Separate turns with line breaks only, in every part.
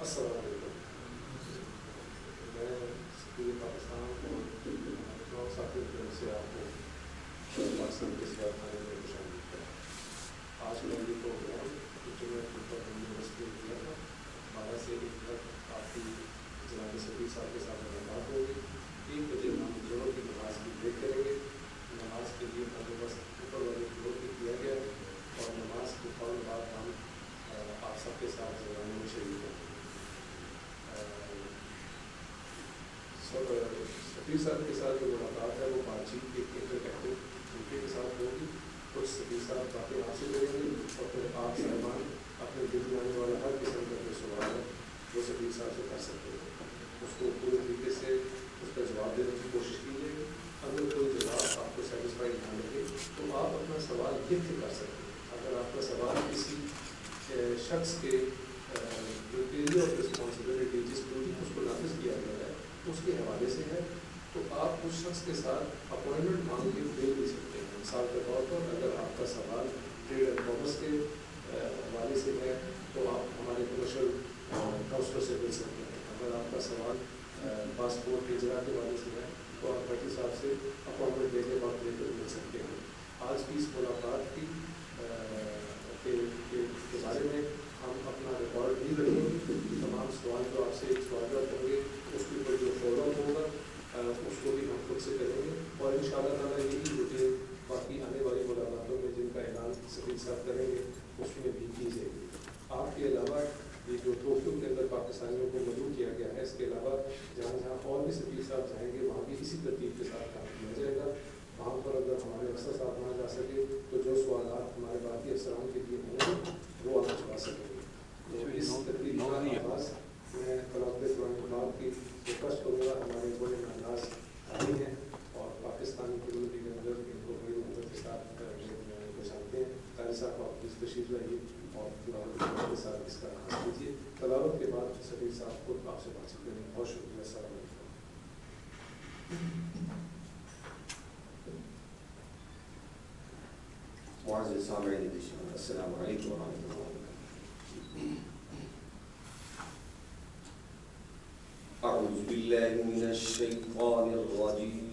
السلام علیکم. میں سفیر پاکستان اور ساتھی کی طرف سے آپ کو پاکستان کے سیاحت خانے میں خوش آمدید کرتا ہوں. آج کا یہ پروگرام جو میں یونیورسٹی میں کیا تھا 12 سے 1 تک آپ کی جناب سفیر صاحب کے ساتھ ملاقات ہوگی. 3 بجے ہم جوڑوں کی نماز کی بریک کریں گے. نماز کے لیے بندوبست اوپر والے فلور پہ کیا گیا ہے اور نماز کے فوراً بعد ہم آپ سب کے ساتھ زبانوں میں شریک ہوں. سفیر صاحب کے ساتھ جو ملاقات ہے وہ بات چیت کے انٹرکیکٹو طریقے کے ساتھ ہوگی. کچھ سفیر صاحب باتیں آپ سے کریں گے اور پھر آپ صاحبان اپنے دل میں آنے والا ہر قسم کا جو سوال ہے وہ سفیر صاحب سے کر سکتے ہیں. اس کو پورے طریقے سے اس کا جواب دینے کی کوشش کیجیے گا. اگر کوئی جواب آپ کو سیٹسفائی نہ لگے تو آپ اپنا سوال لکھ کے کر سکتے ہیں. اگر آپ کا سوال کسی شخص کے جو ایریا آف رسپانسبلٹی جس ڈیوٹی کو اس کو نافذ کیا گیا ہے اس کے حوالے سے ہے تو آپ اس شخص کے ساتھ اپوائنٹمنٹ مانگ کے دے بھی سکتے ہیں. مثال کے طور پر اگر آپ کا سوال ٹریڈ اینڈ کامرس کے حوالے سے ہے تو آپ ہمارے کمرشل کاؤنسلر سے مل سکتے ہیں. اگر آپ کا سوال پاسپورٹ ہجرا کے حوالے سے ہے تو آپ بھٹی صاحب سے اپوائنٹمنٹ لے کے وقت لے کر مل سکتے ہیں. آج کی اس ملاقات کے بارے میں ہم اپنا ریکارڈ بھی رکھیں گے. تمام سوال جو آپ سے سوالات ہوں گے اس کے اوپر جو فالو اپ ہوگا اس کو بھی ہم خود سے کریں گے اور ان شاء اللہ تعالیٰ یہی ہوتے باقی آنے والی ملاقاتوں میں جن کا اعلان سفیر صاحب کریں گے اس میں بھی کی جائے گی. آپ کے علاوہ یہ جو ٹوکیو کے اندر پاکستانیوں کو مدعو کیا گیا ہے اس کے علاوہ جہاں جہاں اور بھی سفیر صاحب جائیں گے وہاں بھی اسی ترتیب کے ساتھ کام کیا جائے گا. وہاں پر اگر ہمارے افسر صاحب نہ جا سکے تو جو سوالات ہمارے بھارتی افسران کے لیے ہوں گے وہ آپ چلا سکیں گے. تو اس تقریب کا آغاز میں قلعت قرآن پاک کی ریکویسٹ کروں گا. ہمارے بڑے انداز آئی ہیں اور پاکستانی کمیونٹی کے اندر ان کو بڑی محبت کے ساتھ پہچانتے ہیں. قاری صاحب آپ کی تشریف لائیے اور تلاوت کے ساتھ اس کا آغاز کیجیے. تلاوت کے بعد سفیر صاحب خود آپ سے بات چیت کریں گے. بہت شکریہ. السلام علیکم.
معزز سامعین السلام علیکم ورحمۃ اللہ وبرکاتہ. اعوذ باللہ من الشیطان الرجیم.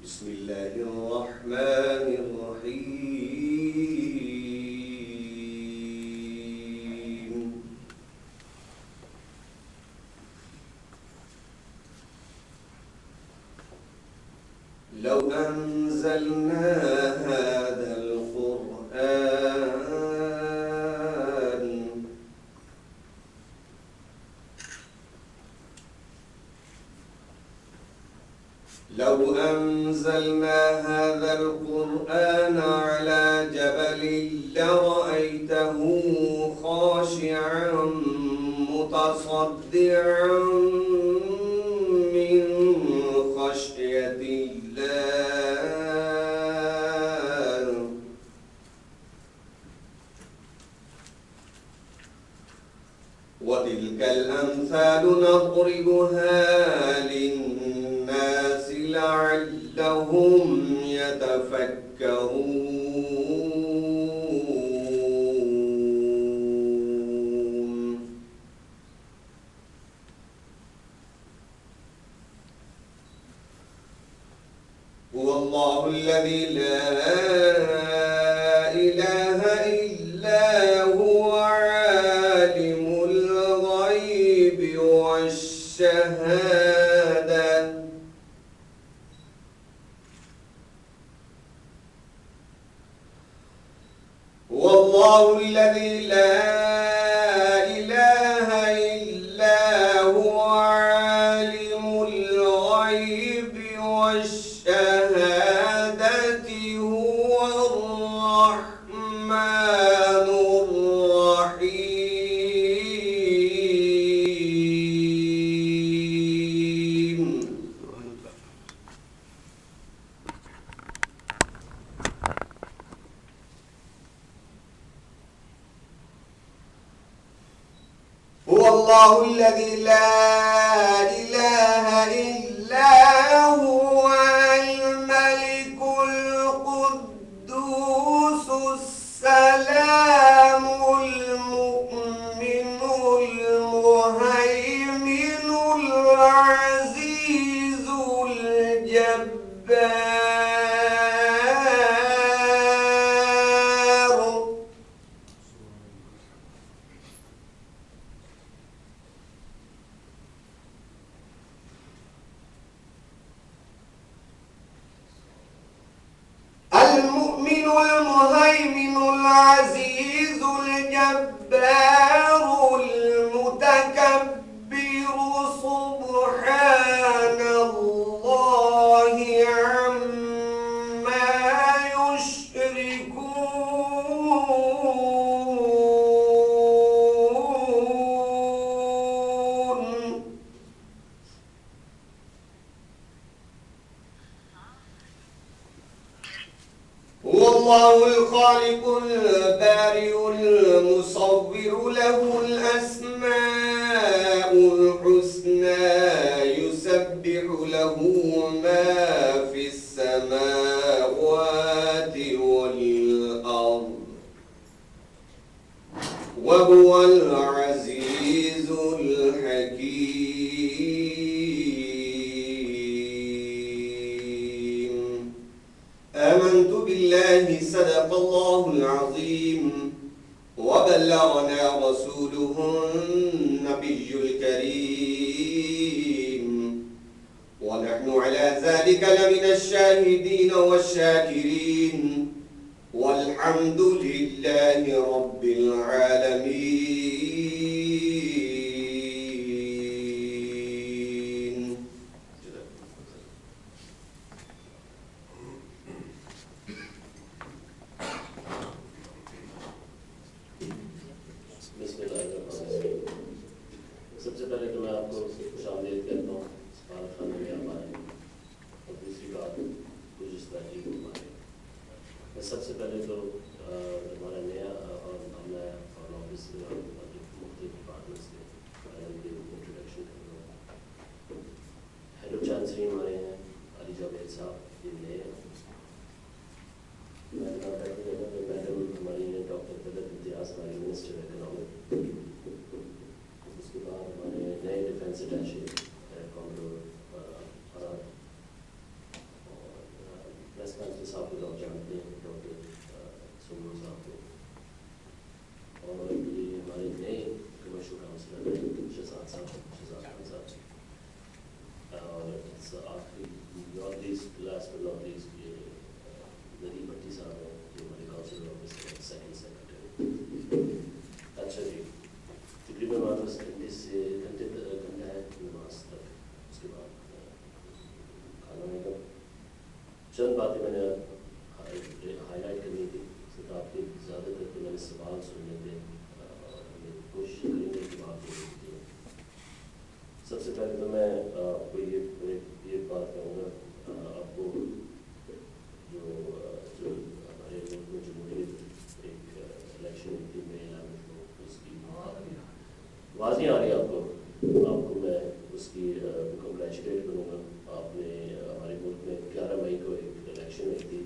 بسم اللہ الرحمن الرحیم. لو أنزلنا هذا القرآن على جبل لرأيته خاشعا متصدعا من خشية الله وتلك الأمثال نضربها للناس لعلهم يتفكرون. هو الله الذي لا إله إلا هو عالم الغيب والشهادة هو الله الذي لا إله إلا هو عالم الغيب والشهادة هو الرحمن الرحيم. هو الله الذي لا إله إلا هو الملك القدوس
المهيمن العزيز الجبار المتكبر سبحان الله عما يشركون. هو الله الخالق البارئ المصور له الأسماء الحسنى يسبح له ما في السماوات والأرض وهو العزيز الحكيم. آمنت بالله صدق الله العظيم وبلغنا رسوله النبي الكريم ونحن على ذلك لمن الشاهدين والشاكرين والحمد لله رب العالمين.
بسم اللہ الرحمن الرحیم. سب سے پہلے تو میں آپ کو خوش آمدید کہتا ہوں سفارت خانے میں آپ آئے، اور دوسری بات گزشتہ عید مبارک. میں سب سے پہلے تو ہمارا نیا اور ہمارا فارن آفس اور مختلف ڈپارٹمنٹس کے انٹروڈکشن کر رہا ہوں. ہیڈ آف چانسلری ہمارے ہیں علی جاوید صاحب، یہ نئے ہیں. میڈم ہماری ہیں ڈاکٹر طلعت امتیاز، ہماری منسٹر اکنامک. اس کے بعد ہمارے نئے ڈیفینس اٹیچے کامڈور فراد، اور پریس کانسل صاحب کو آپ جانتے ہیں ڈاکٹر سمرو صاحب کو، اور یہ ہمارے نئے کمرشل کاؤنسلر ہیں شہزاد صاحب، شہزاد خان صاحب. اور آخری لاسٹ بٹ ناٹ لیسٹ یہ ندیم بھٹی صاحب ہیں جو ہمارے کاؤنسلر آفس کے سیکنڈ سیکرٹری. اچھا جی، تقریباً ہمارے پاس گھنٹہ ہے نماز تک، اس کے بعد کھانا میں کا چند باتیں میں نے ہائی لائٹ کرنی تھی. صرف آپ کے زیادہ تر تو میں نے سوال سننے تھے، اور ہم کوشش کریں گے کہ آپ کو دیکھتے ہیں. سب سے پہلے تو میں آپ کو یہ بات کہوں گا، آپ کو جو ہمارے ملک میں جمہوریت ایک الیکشن ہوئی تھی مئی 11 کو، اس کی آواز نہیں آ رہی آپ کو میں اس کی کنگریچولیٹ کروں گا. آپ نے ہمارے ملک میں 11 مئی کو ایک الیکشن ہوئی تھی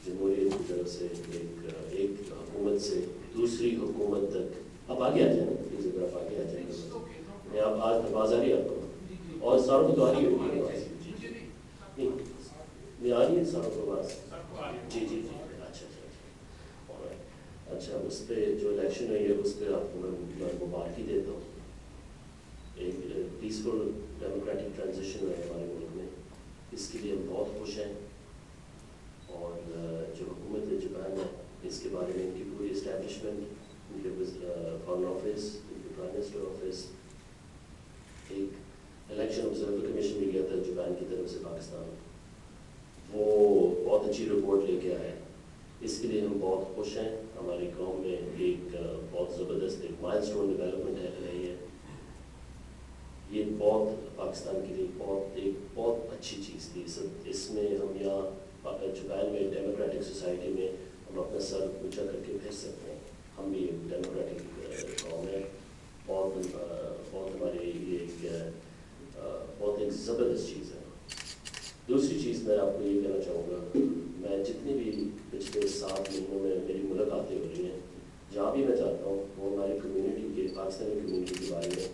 جمہوریت کی طرف سے، ایک حکومت سے دوسری حکومت تک. آپ آگے آ جائیں پلیز، اگر آپ آگے آ جائیں گے. میں آپ آج آواز آ رہی ہے آپ کو؟ اور ساروں کو تو آ رہی ہوگی آواز؟ نہیں آ رہی ہے ساروں کو آواز؟ جی جی جی، اچھا اچھا اور اچھا. اس پہ جو الیکشن ہوئی ہے اس پہ آپ کو میں مبارکی دیتا ہوں. ایک پیسفل ڈیموکریٹک ٹرانزیشن ہوا ہے ہمارے ملک میں، اس کے لیے ہم بہت خوش ہیں. اور جو حکومت جاپان ہے اس کے بارے میں ان کی پوری اسٹیبلشمنٹ، ان کے فارن آفس، ان کے پرائم منسٹر آفس، ایک الیکشن آبزرور کمیشن بھی گیا تھا جاپان کی طرف سے پاکستان، وہ بہت اچھی رپورٹ لے کے آئے. اس کے لیے ہم بہت خوش ہیں. ہماری قوم میں ایک بہت زبردست ایک مائل اسٹون ڈیولپمنٹ رہی ہے. یہ بہت پاکستان کے لیے ایک بہت اچھی چیز تھی. اس میں ہم یہاں جاپان میں ڈیموکریٹک سوسائٹی میں ہم اپنا سر اونچا کر کے پھر سکتے ہیں. ہم بھی ایک ڈیموکریٹک قوم ہے. بہت ہمارے یہ بہت ایک زبردست چیز ہے. دوسری چیز میں آپ کو یہ کہنا چاہوں گا، میں جتنی بھی پچھلے 7 مہینوں میں میری ملاقاتیں ہو رہی ہیں، جہاں بھی میں جاتا ہوں وہ ہماری کمیونٹی کے، پاکستانی کمیونٹی کے بارے میں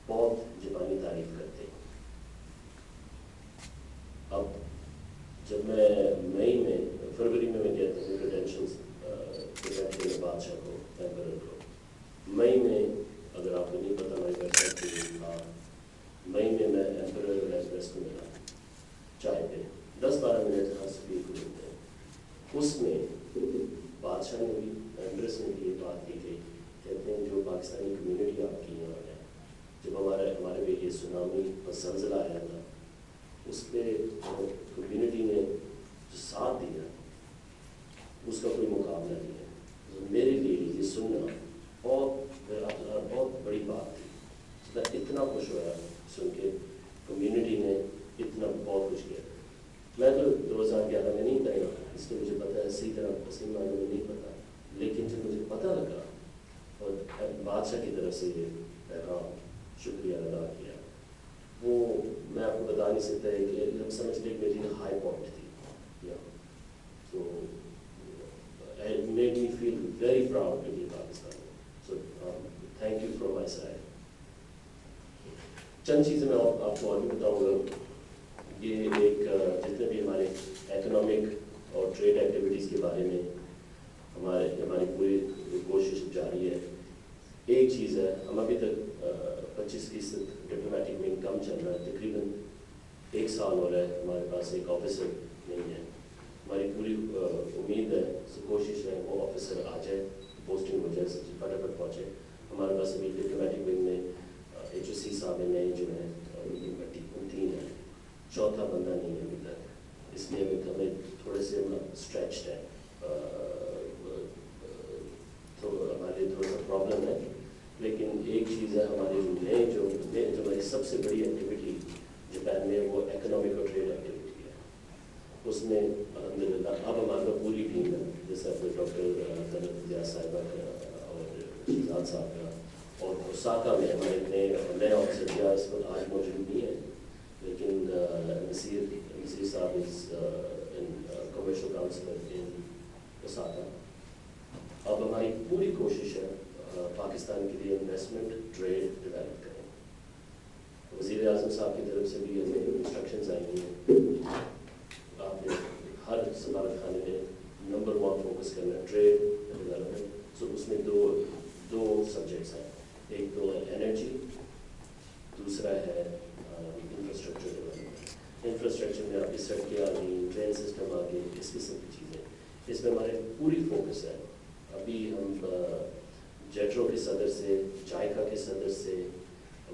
بہت جاپانی تعریف کرتے ہیں. اب جب میں فروری میں گیا تھا کریڈینشلز بادشاہ کو، ایمپرر کو، مئی میں، اگر آپ کو نہیں پتا ہماری ویب سائٹ پہ مئی میں ایمپرر ایکسپریس کو ملا چائے پہ 10-12 منٹ ہر سپیک کو ملتے ہیں. اس میں بادشاہ نے بھی ایمپریس نے بھی یہ بات کی گئی، کہتے ہیں جو پاکستانی کمیونٹی آپ کی یہاں ہے، جب ہمارے پہ یہ سونامی اور زلزلہ آیا تھا، اس پہ کمیونٹی نے جو ساتھ دیا اس کا کوئی مقابلہ نہیں ہے. تو میرے لیے یہ سننا بہت بڑی بات تھی. میں اتنا خوش ہوا سن کے کمیونٹی نے اتنا بہت کچھ کیا. میں تو 2011 میں نہیں کرا، اس لیے مجھے پتہ ہے صحیح طرح صحیح معنی میں نہیں پتا، لیکن جب مجھے پتہ لگا اور بادشاہ کی طرف سے یہ پیغام شکریہ ادا کیا، وہ میں آپ کو بتا نہیں سکتا ہے کہ ہم سمجھتے کہ میری ہائی پوائنٹ تھی. So it made me feel very proud to be Pakistani. So thank you from my side. چند چیزیں میں آپ کو اور بھی بتاؤں گا. یہ ایک جتنے بھی ہمارے اکنامک اور ٹریڈ ایکٹیویٹیز کے بارے میں ہماری پوری کوشش جاری ہے. ایک چیز ہے، ہم ابھی تک 25% ڈپلومیٹک ونگ کم چل رہا ہے، تقریباً 1 سال ہو رہا ہے ہمارے پاس ایک آفیسر نہیں ہے. ہماری پوری امید ہے، کوشش ہے وہ آفیسر آ جائے، پوسٹنگ ہو جائے، فٹافٹ پہنچے. ہمارے پاس ابھی ڈپلومیٹک ونگ میں HOC صاحب نئے جو ہیں ان کی بٹی 3 ہیں، چوتھا بندہ نہیں ہے ابھی تک. اس لیے ہمیں تھوڑے سے اسٹریچڈ ہے، تو ہمارے لیے تھوڑا سا پرابلم ہے. لیکن ایک چیز ہے، ہمارے نئے جو ہماری سب سے بڑی ایکٹیویٹی جاپان میں وہ اکنامک اور ٹریڈ ایکٹیویٹی ہے. اس میں الحمدللہ اب ہمارا پوری ٹیم ہے، جیسے اپنے ڈاکٹر طلعت صاحبہ کا اور شہزاد صاحب کا، اور اوساکا میں ہمارے نئے آفیسر کیا اس وقت آج موجود نہیں ہے، لیکن نصیر صاحب از کمرشل کاؤنسلر ان اوساکا. اب ہماری پوری کوشش ہے پاکستان کے لیے انویسٹمنٹ ٹریڈ ڈیولپ کریں. وزیر اعظم صاحب کی طرف سے بھی ہمیں انسٹرکشنز آئی ہیں، آپ نے ہر سفارت خانے میں نمبر 1 فوکس کرنا ہے ٹریڈ ڈیولپمنٹ. سو اس میں دو سبجیکٹس ہیں، ایک تو ہے انرجی، دوسرا ہے انفراسٹرکچر ڈیولپمنٹ. انفراسٹرکچر میں آپ کی سڑکیں آ گئی، ٹرین سسٹم آ گئی، اس قسم کی چیزیں. اس میں ہمارے پوری فوکس ہے. ابھی ہم جیٹرو کے صدر سے، جائکا کے صدر سے،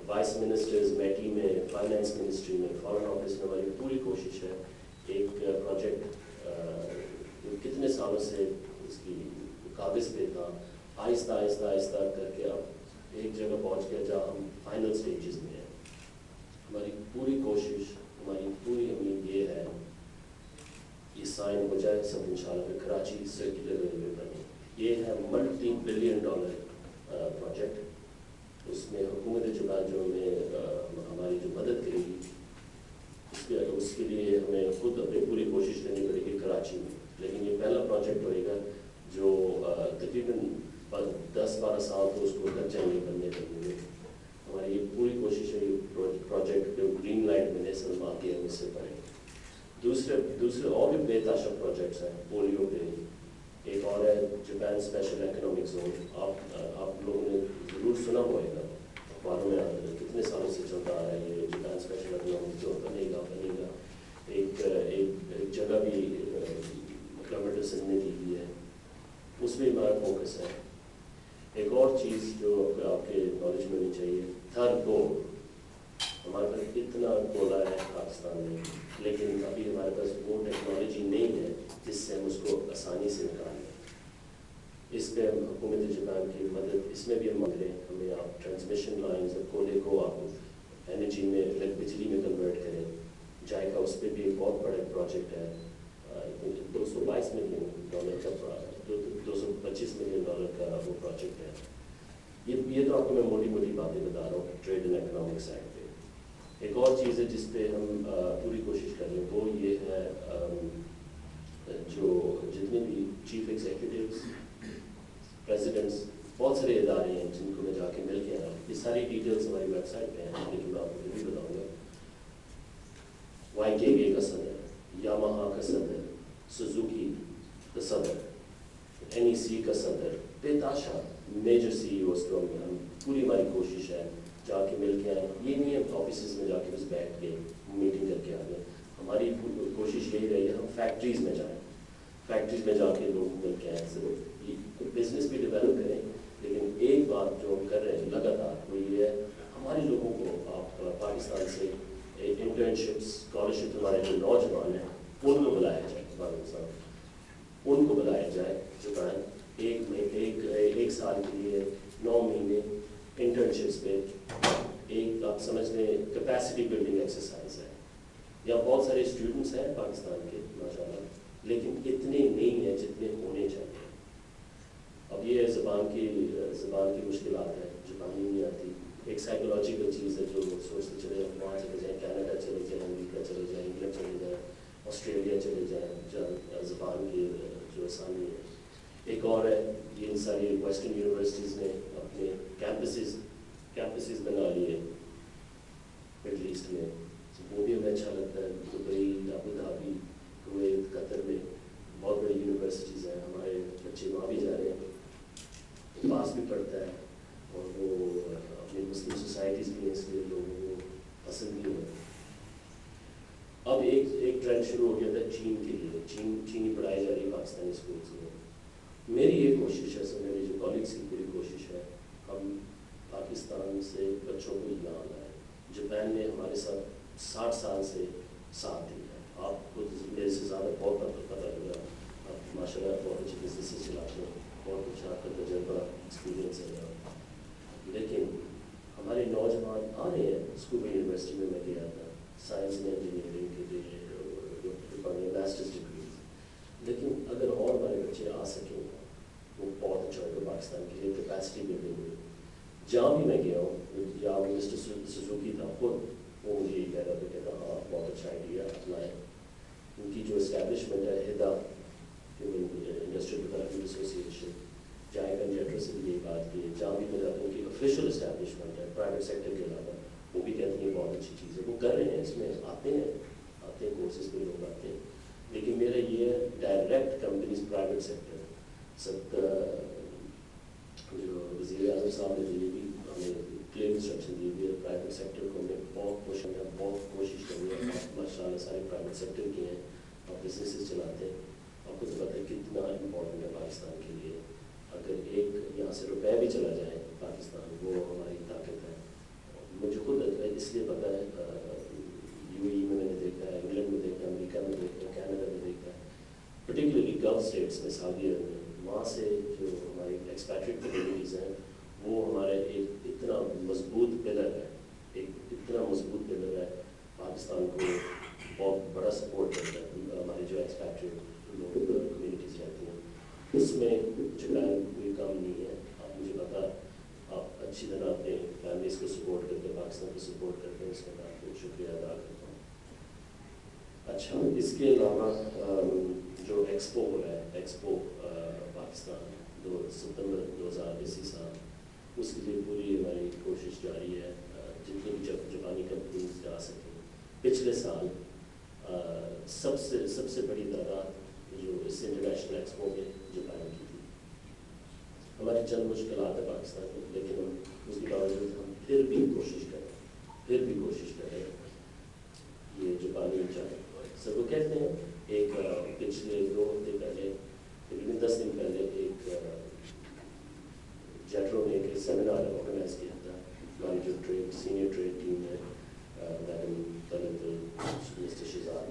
وائس منسٹرز میٹی میں، فائنانس منسٹری میں، فارن آفس میں ہماری پوری کوشش ہے ایک پروجیکٹ کتنے سالوں سے اس کی کاغذ پہ تھا، آہستہ آہستہ آہستہ کر کے اب ایک جگہ پہنچ گیا جہاں ہم فائنل سٹیجز میں ہیں. ہماری پوری کوشش، ہماری پوری امید یہ ہے یہ سائن ہو جائے سب انشاءاللہ پھر کراچی سرکولر ریلوے بنے. یہ ہے $multi-billion پروجیکٹ. اس میں حکومت جاپان جو ہماری جو مدد کرے گی اس کے لیے ہمیں خود اپنی پوری کوشش کرنی پڑے گی کراچی میں. لیکن یہ پہلا پروجیکٹ ہوئے گا جو تقریباً 10-12 سال تو اس کو لگ جائیں گے بننے کے لیے. ہماری یہ پوری کوشش ہے یہ پروجیکٹ جو گرین لائٹ بنے سلما کے ہم اس سے پڑھیں. دوسرے اور بھی بے تاشا پروجیکٹس ہیں. پولیو پہ ایک اور ہے جاپان اسپیشل اکنامک زون. آپ لوگوں نے ضرور سنا ہوئے گا، اخباروں میں کتنے سالوں سے چلتا آ رہا ہے یہ جاپان اسپیشل اکنامک زون بنے گا. ایک جگہ بھی گورنمنٹ سندھ نے دی ہوئی ہے، اس میں ہمارا فوکس ہے. ایک اور چیز جو آپ کے نالج میں ہونی چاہیے، تھرڈ گول. ہمارے پاس اتنا گولا ہے پاکستان میں، لیکن ابھی ہمارے پاس وہ ٹیکنالوجی نہیں ہے جس سے ہم اس کو آسانی سے نکال لیں. اس پہ ہم حکومت جاپان کی مدد اس میں بھی ہم مانگ رہے ہیں. ہمیں آپ ٹرانسمیشن لائنز اور کولے کو آپ انرجی میں بجلی میں کنورٹ کریں. جائکا اس پہ بھی ایک بہت بڑا پروجیکٹ ہے، $222 ملین کا $225 ملین کا وہ پروجیکٹ ہے. یہ تو آپ کو میں موٹی باتیں بتا رہا ہوں ٹریڈ اینڈ اکنامک سائڈ پہ. ایک اور چیز ہے جس پہ ہم پوری کوشش کر رہے ہیں، وہ یہ ہے جو جتنے بھی چیف ایگزیکٹوز، پریزیڈنٹس، بہت سارے ادارے ہیں جن کو میں جا کے مل کے آیا ہوں. یہ ساری ڈیٹیلس ہماری ویب سائٹ پہ ہیں، لیکن میں آپ کو پھر بھی بتاؤں گا. YKK کا صدر، یاماہا کا صدر، سوزوکی کا صدر، NEC کا صدر، بےتاشا میجر CEOs کو ہم پوری ہماری کوشش ہے جا کے مل کے آئیں. یہ نہیں ہے آفیسز میں جا کے بس بیٹھ کے میٹنگ کر کے آ گئے. ہماری کوشش یہی رہی ہے ہم فیکٹریز میں جائیں، فیکٹریز میں جا کے لوگ مل کے آئیں. بزنس بھی ڈیولپ کریں. لیکن ایک بات جو ہم کر رہے ہیں لگاتار وہ یہ ہے ہمارے لوگوں کو آپ پاکستان سے انٹرنشپ اسکالرشپ ہمارے جو نوجوان ہیں ان کو بلایا جائے. ان کو بلایا جائے جاپان ایک سال کے لیے 9 مہینے انٹرنشپس پہ. ایک آپ سمجھ لیں کیپیسٹی بلڈنگ ایکسرسائز ہے. یہاں بہت سارے اسٹوڈنٹس ہیں پاکستان کے ماشاء اللہ لیکن اتنے نہیں ہیں جتنے ہونے چاہیے. اب یہ زبان کی مشکلات ہیں, زبان ہی نہیں آتی. ایک سائیکولوجیکل چیز ہے جو سوچتے چلے جائیں وہاں چلے جائیں, کینیڈا چلے جائیں, امریکہ چلے جائیں, انگلینڈ چلے جائیں, آسٹریلیا چلے جائیں, جہاں زبان کی جو آسانی ہے. ایک اور ہے یہ ساری ویسٹرن یونیورسٹیز نے اپنے کیمپسز بنا لیے مڈل ایسٹ میں. وہ بھی ہمیں اچھا لگتا ہے. دبئی, ابو دھابی, کویت, قطر میں بہت بڑی یونیورسٹیز ہیں. ہمارے بچے وہاں بھی جا رہے ہیں, پاس بھی پڑھتا ہے اور وہ اپنی مسلم سوسائٹیز بھی ہیں اس لیے لوگوں کو پسند بھی ہوئے. اب ایک ٹرینڈ شروع ہو گیا تھا چین کے لیے. چینی پڑھائی جا رہی ہے پاکستانی اسکولس میں. میری یہ کوشش ہے, سر میری جو کالگس کی پوری کوشش ہے, ہم پاکستان سے بچوں کو یہاں لائیں. جاپان نے ہمارے ساتھ 60 سال سے ساتھ دیا ہے. آپ کو میرے سے زیادہ بہت پتہ ہوگا. آپ ماشاء اللہ بہت اچھے بزنسز چلاتے ہیں, بہت اچھا آپ کا تجربہ ایکسپیرینس ہے. لیکن ہمارے نوجوان آ رہے ہیں. اسکول یونیورسٹی میں گیا تھا سائنس میں انجینئرنگ کے لیے ماسٹرز ڈگریز. لیکن اگر اور ہمارے بچے آ سکیں وہ بہت اچھا ہوگا پاکستان کے لیے. کیپیسٹی بلڈنگ میں جہاں بھی میں گیا ہوں, یا مسٹر سوزوکی تھا خود وہ مجھے یہ کہہ رہا تھا, کہتا ہاں بہت اچھا آئیڈیا اپنائیں. ان کی جو اسٹیبلشمنٹ ہے ہدا انڈسٹریل ڈیولپمنٹ ایسوسیشن, جائے گا جیٹر سے بھی یہ بات کی ہے. جہاں بھی میں جاتا ہوں کہ آفیشیل اسٹیبلشمنٹ ہے پرائیویٹ سیکٹر کے علاوہ, وہ بھی کہتے ہیں بہت اچھی چیز ہے. وہ کر رہے ہیں, اس میں آتے ہیں کورسز پہ لوگ آتے ہیں. لیکن میرا یہ ڈائریکٹ کمپنیز پرائیویٹ سیکٹر سب جو وزیر اعظم صاحب نے دی بھی ہمیں کلیئر انسٹرکشن دی ہوئی ہے. پرائیویٹ سیکٹر کو ہمیں بہت کوشش کرنی ہے. ماشاء اللہ سارے پرائیویٹ سیکٹر کے ہیں, آپ بزنسز چلاتے ہیں. آپ کو تو پتہ ہے کتنا امپورٹنٹ ہے پاکستان کے لیے. اگر ایک یہاں سے روپے بھی چلا جائے پاکستان, وہ ہماری طاقت ہے. مجھے خود اس لیے پتہ ہے, UAE میں نے دیکھا ہے, انگلینڈ میں دیکھا ہے, امریکہ میں دیکھا ہے, کینیڈا میں دیکھا ہے, پرٹیکولرلی گلف اسٹیٹس میں, سعودی عرب میں. وہاں سے جو ہماری ایکسپیٹریٹ کمیونٹیز ہیں وہ ہمارے ایک اتنا مضبوط پلر ہے, پاکستان کو بہت بڑا سپورٹ کرتا ہے. ہماری جو ایکسپیٹریٹ لوگ کمیونٹیز رہتی ہیں اس میں جاپان کوئی کام نہیں ہے. آپ مجھے پتا آپ اچھی طرح اپنے فیملیز کو سپورٹ کرتے ہیں, پاکستان کو سپورٹ کرتے ہیں, اس کا میں آپ کو شکریہ ادا کرتا ہوں. اچھا, اس کے علاوہ جو ایکسپو ہو رہا ہے, ایکسپو پاکستان ستمبر 2021 اس کے لیے پوری ہماری کوشش جاری ہے. جتنی بھی جاپانی کمپنیز جا سکیں. پچھلے سال سب سے بڑی تعداد جو اس انٹرنیشنل ایکسپو میں جاپان کی تھی. ہماری چند مشکلات ہیں پاکستان میں, لیکن ہم اس کے باوجود ہم پھر بھی کوشش کریں یہ جاپانی جائیں. سب وہ کہتے ہیں ایک پچھلے 2 ہفتے پہلے, تقریباً 10 دن پہلے, ایک جیٹرو نے ایک سیمینار آرگنائز کیا تھا. ہماری جو سینئر ٹریڈ ٹیم ہے, میڈم طلعت, مسٹر شہزاد,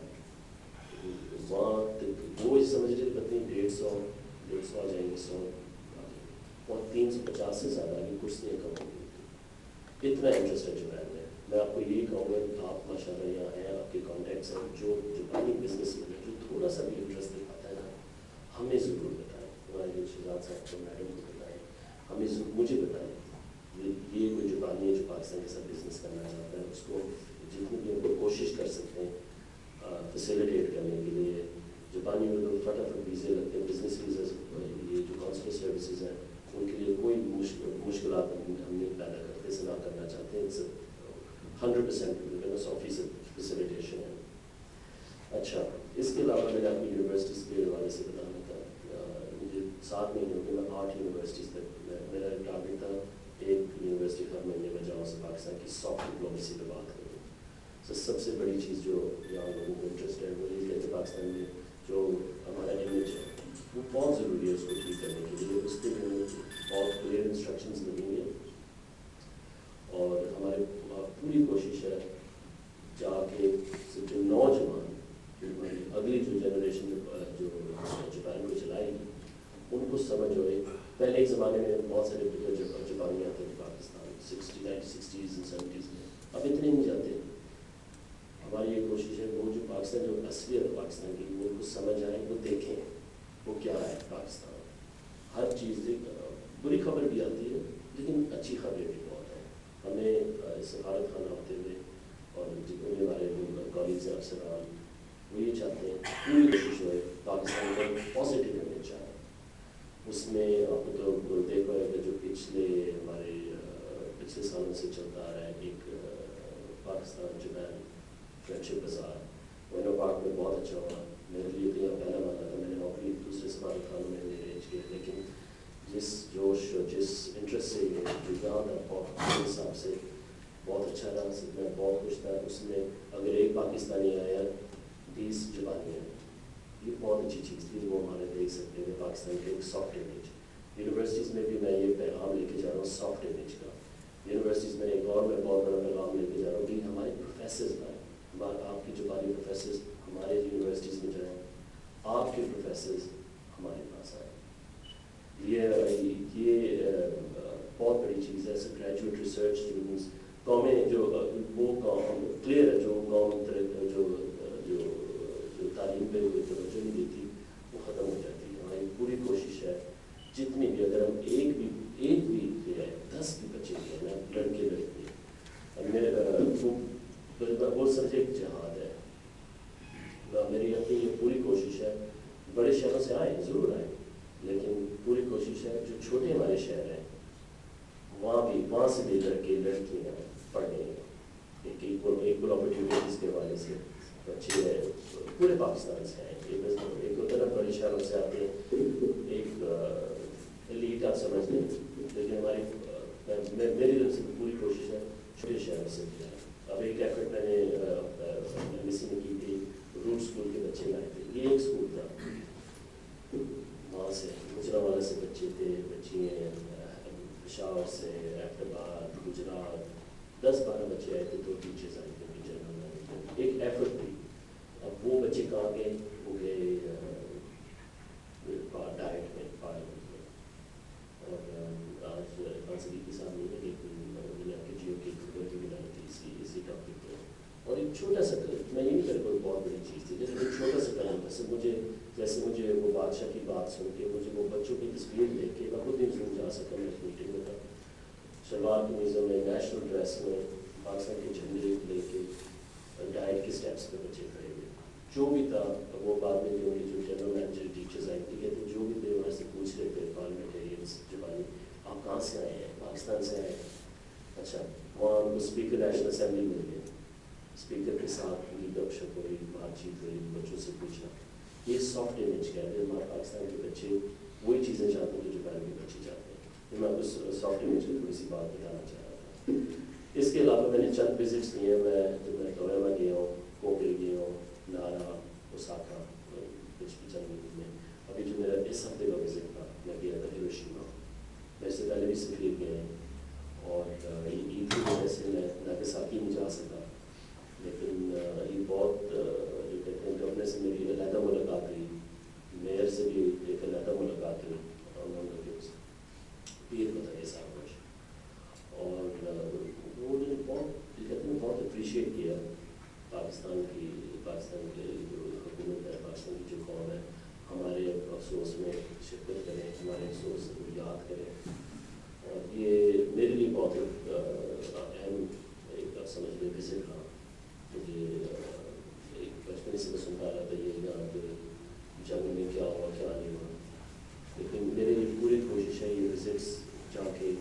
وہاں وہ سمجھ رہے پتہ نہیں 150 آ جائیں گے, 100 اور 350 سے زیادہ کی کرسیاں کم ہو گئی. اتنا انٹرسٹ ہے جاپان میں. میں آپ کو یہی کہوں گا کہ آپ ماشاء اللہ یہاں ہیں, آپ کے کانٹیکٹس ہیں, جو جاپانی بزنس میں جو تھوڑا سا بھی انٹرسٹ دکھاتا ہے نا, ہمیں ضرور بتائیں. ہمارے جو شہزاد صاحب کو, میڈم کو بتائیں, مجھے بتائیں. یہ کوئی جاپانی ہے جو پاکستان کے ساتھ بزنس کرنا چاہتا ہے, اس کو جتنی بھی ہم کو کوشش کر سکتے ہیں فیسیلیٹیٹ کرنے کے لیے. جاپانی میں لوگ فٹافٹ ویزے لگتے ہیں, بزنس ویزا, یہ جو کانسولر سروسز ہیں ان کے لیے کوئی مشکلات ہم نہیں پیدا کرتے, سے نہ کرنا چاہتے ہیں. 100% فیسیلیٹیشن ہے. اچھا, اس کے علاوہ میں نے اپنی یونیورسٹیز کے حوالے سے بتانا تھا. مجھے 7 مہینے ہو گئے, میں 8 یونیورسٹیز تک, میرا ٹارگیٹ تھا ایک یونیورسٹی ہر مہینے میں جاؤں سے پاکستان کی سافٹ ڈپلومیسی پہ بات کروں. سب سے بڑی چیز جو یہاں لوگوں کو انٹرسٹ ہے وہ یہ کہ پاکستان میں جو ہمارا امیج ہے وہ بہت ضروری ہے اس کو ٹھیک کرنے کے لیے. اس پہ بہت کلیئر انسٹرکشنز ملیں گے اور ہماری پوری کوشش ہے جا کے جو نوجوان اگلی جو جنریشن جو جاپان کو چلائے گی ان کو سمجھ ہوئے. پہلے ایک زمانے میں بہت سارے جاپانی آتے تھے پاکستان 1960s and 70s میں, اب اتنے نہیں جاتے. ہماری یہ کوشش ہے وہ جو پاکستان جو اصلیت ہے پاکستان کی وہ ان کو سمجھ آئے, وہ دیکھیں وہ کیا ہے پاکستان. ہر چیز بری خبر بھی آتی ہے لیکن اچھی خبریں بھی بہت ہیں. ہمیں سفارت خانہ ہوتے ہوئے اور جتنے بھی ہمارے کالجز ہیں افسران وہ یہ چاہتے ہیں پوری کوشش ہوئے پاکستان کا پازیٹیو امیج آئے. اس میں آپ کو تو دیکھا ہے کہ جو پچھلے سالوں سے چلتا آ رہا ہے ایک پاکستان جاپان فرینڈشپ بازار وینو پارک میں بہت اچھا ہوا. میرے لیے تو یہاں پہلا موقع تھا, میں نے نوکری دوسرے سفارت خانوں میں ارینج کیا, لیکن جس جوش اور جس انٹرسٹ سے جو گاؤں تھا بہت حساب سے بہت اچھا رہا. میں بہت خوش تھا. اس میں اگر ایک پاکستانی آیا 20 جاپانی ہیں, یہ بہت اچھی چیز تھی. وہ ہمارے دیکھ سکتے ہیں پاکستان کے ایک سافٹ امیج. یونیورسٹیز میں بھی میں یہ پیغام لے کے جا رہا ہوں سافٹ امیج کا. یونیورسٹیز میں ایک اور میں بہت بڑا پیغام لے کے جا رہا ہوں کہ ہمارے پروفیسرز آئیں, آپ کی جاپانی پروفیسرز ہمارے یونیورسٹیز میں جائیں, آپ کے پروفیسرز ہمارے پاس آئیں. یہ بہت بڑی چیز ہے. گریجویٹ ریسرچ اسٹوڈنٹس قومیں جو وہ قوم کلیئر ہے جو قوم جو تعلیم پہ توجہ نہیں دیتی وہ ختم ہو جاتی ہے. ہماری پوری کوشش ہے جتنی بھی اگر ہم ایک بھی 10 بھی بچے ہیں نا لڑکے وہ سمجھے ایک جہاد ہے. میری اپنی یہ پوری کوشش ہے بڑے شہروں سے آئیں ضرور آئیں, لیکن پوری کوشش ہے جو چھوٹے ہمارے شہر ہیں وہاں سے بھی لڑکے لڑکیاں پڑھیں. ایکول اپرچونیٹیز کے حوالے سے بچے پورے پاکستان سے آئیں. ایک ہوتا ہے بڑے شہروں سے آتے ہیں ایک ایلیٹ آپ سمجھ لیں, لیکن ہماری میری طرف سے پوری کوشش ہے چھوٹے شہروں سے بھی آئیں. اب ایک ایفرٹ میں نے ایم ایس سی میں کی تھی, روٹ اسکول کے بچے لائے تھے. یہ ایک اسکول تھا, وہاں سے گجرانوالہ سے بچے تھے, بچیاں پشاور سے, احمد آباد, گجرات, 10-12 بچے آئے تھے. 2 ٹیچرز آئے تھے ٹیچر. ایک ایفرٹ تھی. اب وہ بچے کہاں گئے, وہ گئے ڈائٹ میں پارلیمنٹ میں. اور آج صدیقی صاحب نے ایک جیو کی اسی ٹاپک پہ, اور ایک چھوٹا سا میں یہ نہیں کر کوئی بہت بڑی چیز تھی, لیکن ایک چھوٹا سا قدم بس جیسے مجھے وہ بادشاہ کی بات سن کے مجھے وہ بچوں کی تصویر دیکھ کے میں خود نہیں سن جا سکا. میں میٹنگ میں تھا, شلوار قمیضوں میں, نیشنل ڈریس میں, پاکستان کے جھنڈے لے کے ڈائٹ کے اسٹیپس پہ بچے کھڑے ہوئے. جو بھی تھا وہ بعد میں جو جنرل مینیجر ٹیچرز آئے تھے کہتے جو بھی تھے وہاں سے پوچھ رہے تھے پارلیمنٹیرینس جاپانی آپ کہاں سے آئے ہیں, پاکستان سے آئے ہیں. اچھا, وہاں ان کو اسپیکر نیشنل اسمبلی مل گئے, اسپیکر کے ساتھ پوری گپ شپ ہوئی, بات چیت ہوئی, بچوں سے پوچھا. یہ سافٹ امیج کہتے ہیں. ہمارے پاکستان کے بچے وہی چیزیں چاہتے ہیں جو جاپان کے بچے چاہتے ہیں. میں اس سافٹ امیج کی تھوڑی سی بات بتانا چاہ رہا تھا. اس کے علاوہ میں نے چند وزٹس لیے ہیں. میں کوئیما گیا ہوں, کوکے گیا ہوں, نارا, اوساکا, کچھ بھی چند میں. ابھی جو میرا اس ہفتے کا وزٹ تھا میں گیا تھا ہیروشیما. میں اس سے پہلے بھی سفیر گئے ہیں, اور عید کی وجہ سے میں ناگاساکی نہیں جا سکا, لیکن یہ بہت جو کہتے ہیں گورنر سے میری علیحدہ ملاقات ہوئی, میئر سے بھی ایک علیحدہ ملاقات ہوئی, اور انہوں نے پیر کو تھا یہ سارا کچھ, اور وہ نے بہت کہتے ہیں بہت اپریشیٹ کیا پاکستان کے جو حکومت ہے, پاکستان کی جو قوم ہے, ہمارے افسوس میں شرکت کریں, ہمارے افسوس کو یاد کریں. اور یہ میرے لیے بہت اہم ایک سمجھ لیں وزٹ رہا. مجھے ایک بچپن سے میں سنتا رہا تھا یہ یاد جنگ میں کیا ہوا کیا نہیں ہوا, لیکن میرے لیے پوری کوشش ہے یہ وزٹس جا کے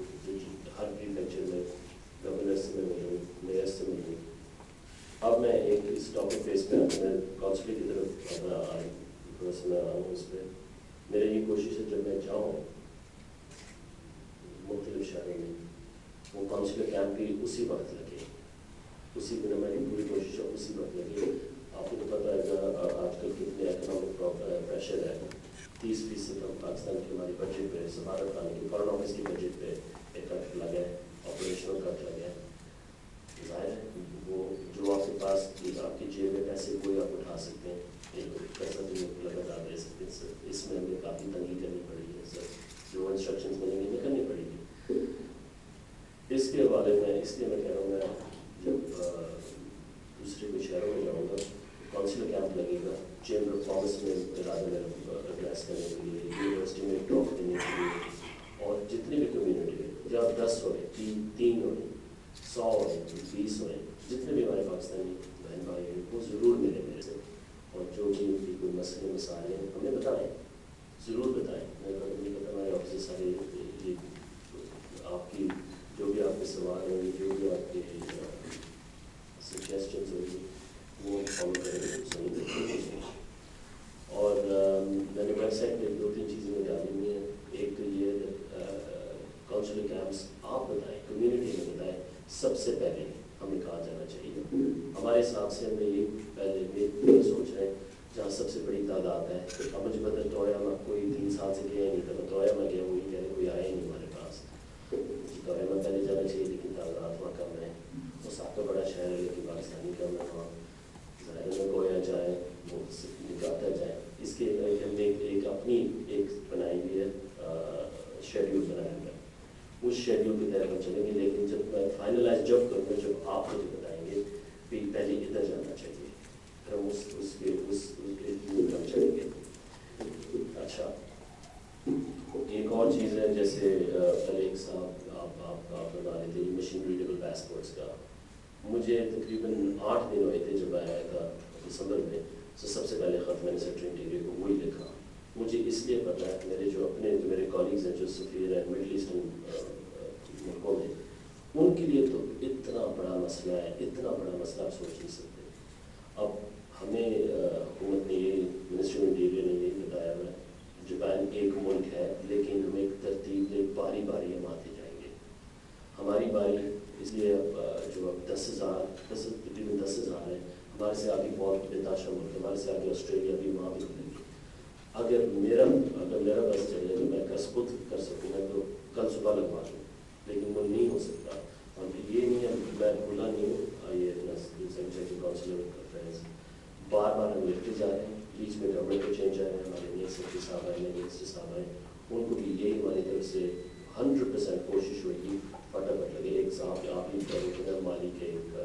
ہر پریفیکچر میں گورنر سے میں ملوں, میئر سے ملوں. اب میں ایک اس ٹاپک پہ اس پہ میں کونسلر کی طرف اپنا تھوڑا سا میں آ رہا ہوں. اس پہ میری یہ کوشش ہے جب میں جاؤں مختلف شہروں میں وہ کونسلر کیمپ بھی اسی وقت لگے, اسی دن میری پوری کوشش ہے اسی وقت لگے. آپ کو پتہ ہے آج کل کتنے اکنامک پریشر ہے, 30% ہم پاکستان کی ہماری بجٹ پہ سفارت خانے کی فارن آفس کی بجٹ پہ ایک کٹ لگا ہے, آپریشنل کٹ لگا ہے. ظاہر ہے وہ جو آپ کے پاس آپ کی جیب میں پیسے کوئی آپ اٹھا سکتے ہیں, پیسہ بھی لگاتار دے سکتے ہیں. اس میں ہمیں کافی تنگی کرنی پڑی ہے سر, جو انسٹرکشنز ملیں گے ہمیں کرنی پڑے گی. اس کے حوالے میں اس لیے میں کہہ رہا ہوں, میں جب دوسرے کوئی شہروں میں جاؤں گا کونسلر کیمپ لگے گا, چیمبر آف کامرس میں ارادہ میں ایڈریس کرنے کے لیے, یونیورسٹی میں ٹاک دینے کے لیے, اور جتنی بھی کمیونٹی ہے, جب 10 ہوئے 3 ہوئے 100 ہوئے 20 ہوئے, جتنے بھی ہمارے پاکستانی بہن بھائی ہیں وہ ضرور ملے میرے سے, اور جو بھی ان کی کوئی مسئلے مسائل ہیں ہمیں بتائیں, ضرور بتائیں. میں نہیں پتا ہمارے آفس سارے آپ کی جو بھی آپ کے سوال ہیں, جو بھی آپ کے سجیسچنس ہوگی وہ فالو کریں گے, سنیں. اور میں نے ویب سائٹ پہ 2-3 چیزیں میں ڈالی ہوئی ہیں. ایک تو یہ کاؤنسلنگ کیمپس آپ بتائیں, کمیونٹی میں بتائیں سب سے پہلے ہمیں کہاں جانا چاہیے. ہمارے حساب سے ہمیں یہ پہلے یہ سوچ رہے ہیں جہاں سب سے بڑی تعداد ہے. اب مجھے پتہ تویا میں کوئی 3 سال سے گیا ہی نہیں تھا, میں تویا میں گیا, وہی کہہ رہے کوئی آیا ہی نہیں ہمارے پاس. تویا میں پہلے جانا چاہیے لیکن تعداد وہاں کم ہے. وہ ساتھ کا بڑا شہر ہے لیکن پاکستانی کم ہے وہاں. ظاہر میں گویا جائے وہ نکالتا جائے. اس کے ہم نے ایک اپنی ایک بنائی ہوئی ہے شیڈیول بنایا ہوا ہے, اس شیڈیول کے تحت ہم چلیں گے. لیکن جب میں فائنلائز جب کروں گا, جب آپ مجھے بتائیں گے کہ پہلے ادھر جانا چاہیے, پھر ہم اس کے ہم چلیں گے. اچھا, ایک اور چیز ہے جیسے فلیک صاحب آپ بتا رہے تھے مشین ریڈیبل پاسپورٹس کا. مجھے تقریباً 8 دن ہوئے تھے جب آیا تھا دسمبر میں. سب سے پہلے خط میں نے سیکٹری انٹیریئر کو وہی لکھا. مجھے اس لیے پتا ہے میرے جو میرے کالیگز ہیں جو سفیر ہیں مڈل ایسٹرن ملکوں میں, ان کے لیے تو اتنا بڑا مسئلہ ہے, اتنا بڑا مسئلہ آپ سوچ نہیں سکتے. اب ہمیں حکومت نے یہ منسٹری انٹیریئر نے یہ بتایا ہوا ہے جاپان ایک ملک ہے لیکن ہم ایک ترتیب ایک باری باری ہم آتے جائیں گے. ہماری باری اس لیے جو اب 10,000 ہے, ہمارے سے آگے بہت بےتاشا ملک, ہمارے سے آگے آسٹریلیا بھی, وہاں بھی کھلیں گے. اگر میرا بس چلے تو میں خود کر سکوں گا تو کل صبح لگوا دوں, لیکن وہ نہیں ہو سکتا. اور یہ نہیں ہے, میں بھولا نہیں ہوں, یہ کاؤنسلر کنفرنس بار بار ہم لکھتے جا رہے ہیں. بیچ میں گورنمنٹ کے چینج آئے ہیں, ہمارے نئے سیکرٹری صاحب آئے, نئے منسٹر صاحب آئے, ان کو بھی یہی ہماری طرف سے 100% کوشش ہوئی کہ فٹافٹ لگے. ایک صاحب آپ ہی کر مالی کے ایک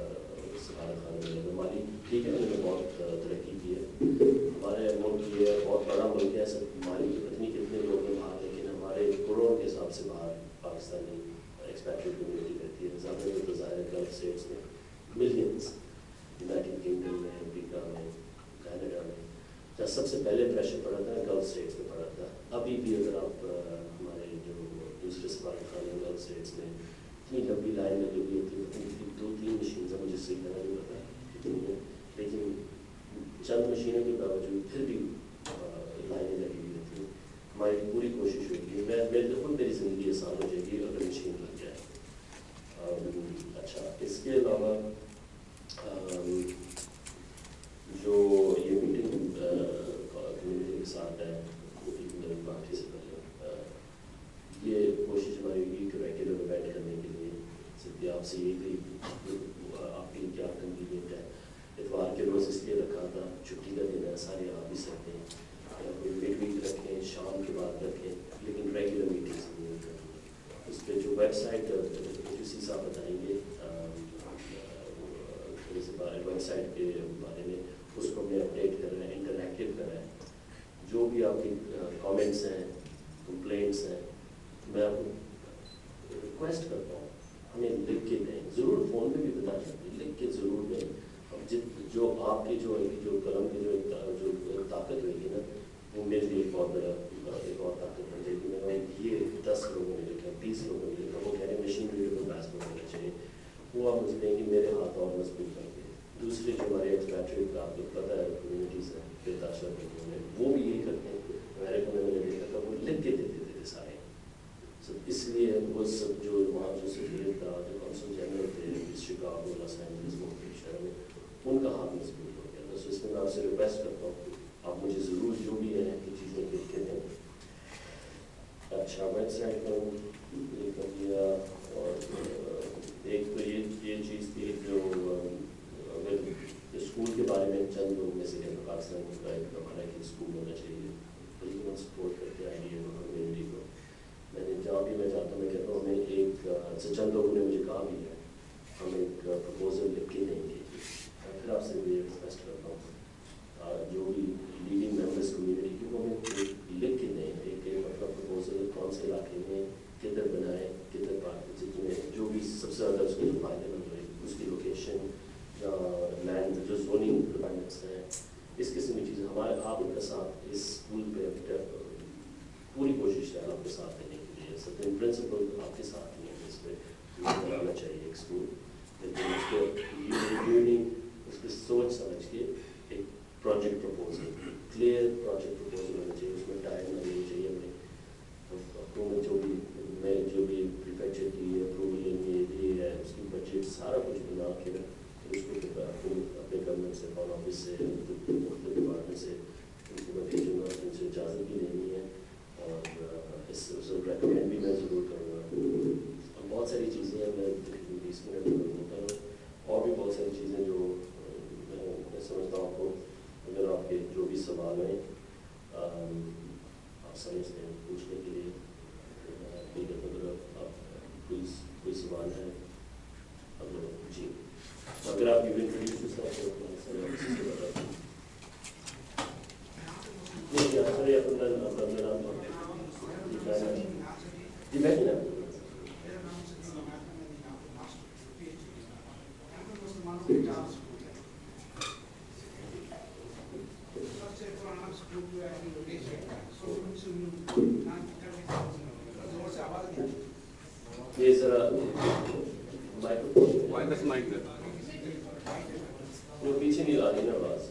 سفارت خانے میں مالی ٹھیک ہے, انہوں نے بہت ترقی کی ہے. ہمارے ملک یہ بہت بڑا ملک ہے, سب مالی کی پتنی کتنے لوگ ہیں باہر, لیکن ہمارے کروڑ کے حساب سے باہر پاکستانی ایکسپیکٹڈ کمیونٹی رہتی ہے. زیادہ تر ظاہر گلف اسٹیٹس میں ملینس, یونائٹیڈ کنگڈم میں, امریکہ میں, کینیڈا میں. جہاں سب سے پہلے پریشر پڑا تھا گلف اسٹیٹس میں پڑا تھا. ابھی بھی اگر آپ ہمارے جو دوسرے سفارت خانے گلف اسٹیٹس میں اتنی لمبی لائن لگی ہوئی ہوتی ہے, 2-3 مشین سے مجھے صحیح طرح نہیں پتا کتنی ہے, لیکن چند مشینوں کے باوجود پھر بھی لائنیں لگی ہوئی ہوتی ہیں. ہماری پوری کوشش ہوتی ہے, میری زندگی آسان ہو جائے گی اگر مشین لگ جائے. اچھا, اس کے علاوہ جو یہ میٹنگ کمیونٹی کے ساتھ ہے پارٹی سے پہلے, یہ کوشش ہماری ہوگی کہ ریگولر ایونٹ کرنے کے لیے صرف آپ سے یہ بھی آپ کی کیا کنوینئنٹ ہے. اتوار کے روز اس لیے رکھا تھا, چھٹی کا دن ہے, سارے آ بھی سکتے ہیں, یا کوئی مڈ ویک رکھیں, شام کے بعد رکھیں, لیکن ریگولر میٹنگس نہیں کریں. اس پہ جو ویب سائٹ اسی صاحب بتائیں گے ویب سائٹ کے بارے میں, اس کو ہمیں اپڈیٹ کر رہے ہیں, انٹریکٹیو کر رہے ہیں. جو بھی آپ کی کامنٹس ہیں, کمپلینٹس ہیں, میں آپ کو ریکویسٹ کرتا ہوں ہمیں لکھ کے دیں. ضرور فون پہ بھی بتا سکتے, لکھ کے ضرور دیں. جو آپ کی جو قلم کی جو طاقت ہوئے گی نا, وہ میرے لیے ایک بہت بڑا ایک اور طاقت بن جائے گی. میں یہ 10 لوگوں نے لکھا, 20 لوگوں نے لکھا, وہ کہہ رہے ہیں مشین ریڈیبل پاسپورٹ ہونا چاہیے, وہ آپ مجھے دیں گے, میرے ہاتھ اور مضبوط کر کے. دوسرے جو ہمارے ایکسپیکٹریٹ کا آپ کو پتہ ہے کمیونٹیز ہیں بےتاشا لوگوں میں, وہ بھی یہی کرتے ہیں. امریکہ میں نے دیکھا تھا, وہ لکھ کے دیتے تھے سارے. اس لیے وہ سب جو وہاں جو سفیر تھا, جو کونسل جنرل تھے شکاگو, لاس اینجلس, مختلف شہروں میں, ان کا ہاتھ مضبوط ہو گیا. تو اس میں میں آپ سے ریکویسٹ کرتا ہوں آپ مجھے ضرور جو بھی ہے یہ چیزیں لکھ کے دیں. اچھا ویب سائٹ پر یہ کر دیا. اور ایک تو یہ چیز تھی جو اگر اسکول کے بارے میں چند لوگ میں سے پاکستان کا ایک ہمارا کہ اسکول ہونا چاہیے, بالکل سپورٹ کرتے ہیں آئیڈیا کو, کمیونٹی کو. میں نے جہاں بھی میں جاتا ہوں میں کہتا ہوں ہمیں ایک چند لوگوں نے مجھے کہا بھی ہے ہم ایک پرپوزل لکھ کے دیں گے. پھر آپ سے بھی ریکویسٹ کرتا ہوں جو بھی لیڈنگ ممبرس کمیونٹی کی وہ ہمیں لکھ کے دیں ایک اپنا پرپوزل کون سے علاقے میں کدھر بنائے, کدھر پارک میں جو بھی سب سے زیادہ اس کے فائدے مند ہوئے, اس کی لوکیشن یا لینڈ جو زوننگ ریکوائرمنٹس ہیں, اس قسم کی چیزیں ہمارے آپ ان کا ساتھ اس اسکول پہ پوری کوشش ہے آپ کے ساتھ دینے کے لیے. سب پرنسپل آپ کے ساتھ ہی ہیں اس پہ بنانا چاہیے ایک اسکول, لیکن اس کے اس کی سوچ سمجھ کے ایک project proposal clear project proposal ہونا چاہیے. اس میں ٹائم نہ لینا چاہیے ہمیں حکومت جو بھی پریفیکچر کی اپروول یہ ہے اس کی بجٹ سارا کچھ بنا کے اس کو حکومت اپنے گورنمنٹ سے فون آفس سے مختلف ڈپارٹمنٹ سے ان کو میں بھیجوں گا, ان سے اجازت بھی لینی ہے اور اس ریکمینڈ بھی میں ضرور کروں گا. اور بہت ساری چیزیں ہیں, میں 20 منٹ ہوتا ہوں, اور بھی بہت ساری چیزیں جو میں سمجھتا ہوں آپ کو اگر آپ کے جو بھی سوال ہیں آپ سمجھتے ہیں پوچھنے کے لیے اگر آپ کوئی سوال ہے اگر جی اگر آپ یو انٹروڈیوس یہ ذرا پیچھے نہیں آ رہی نا آواز.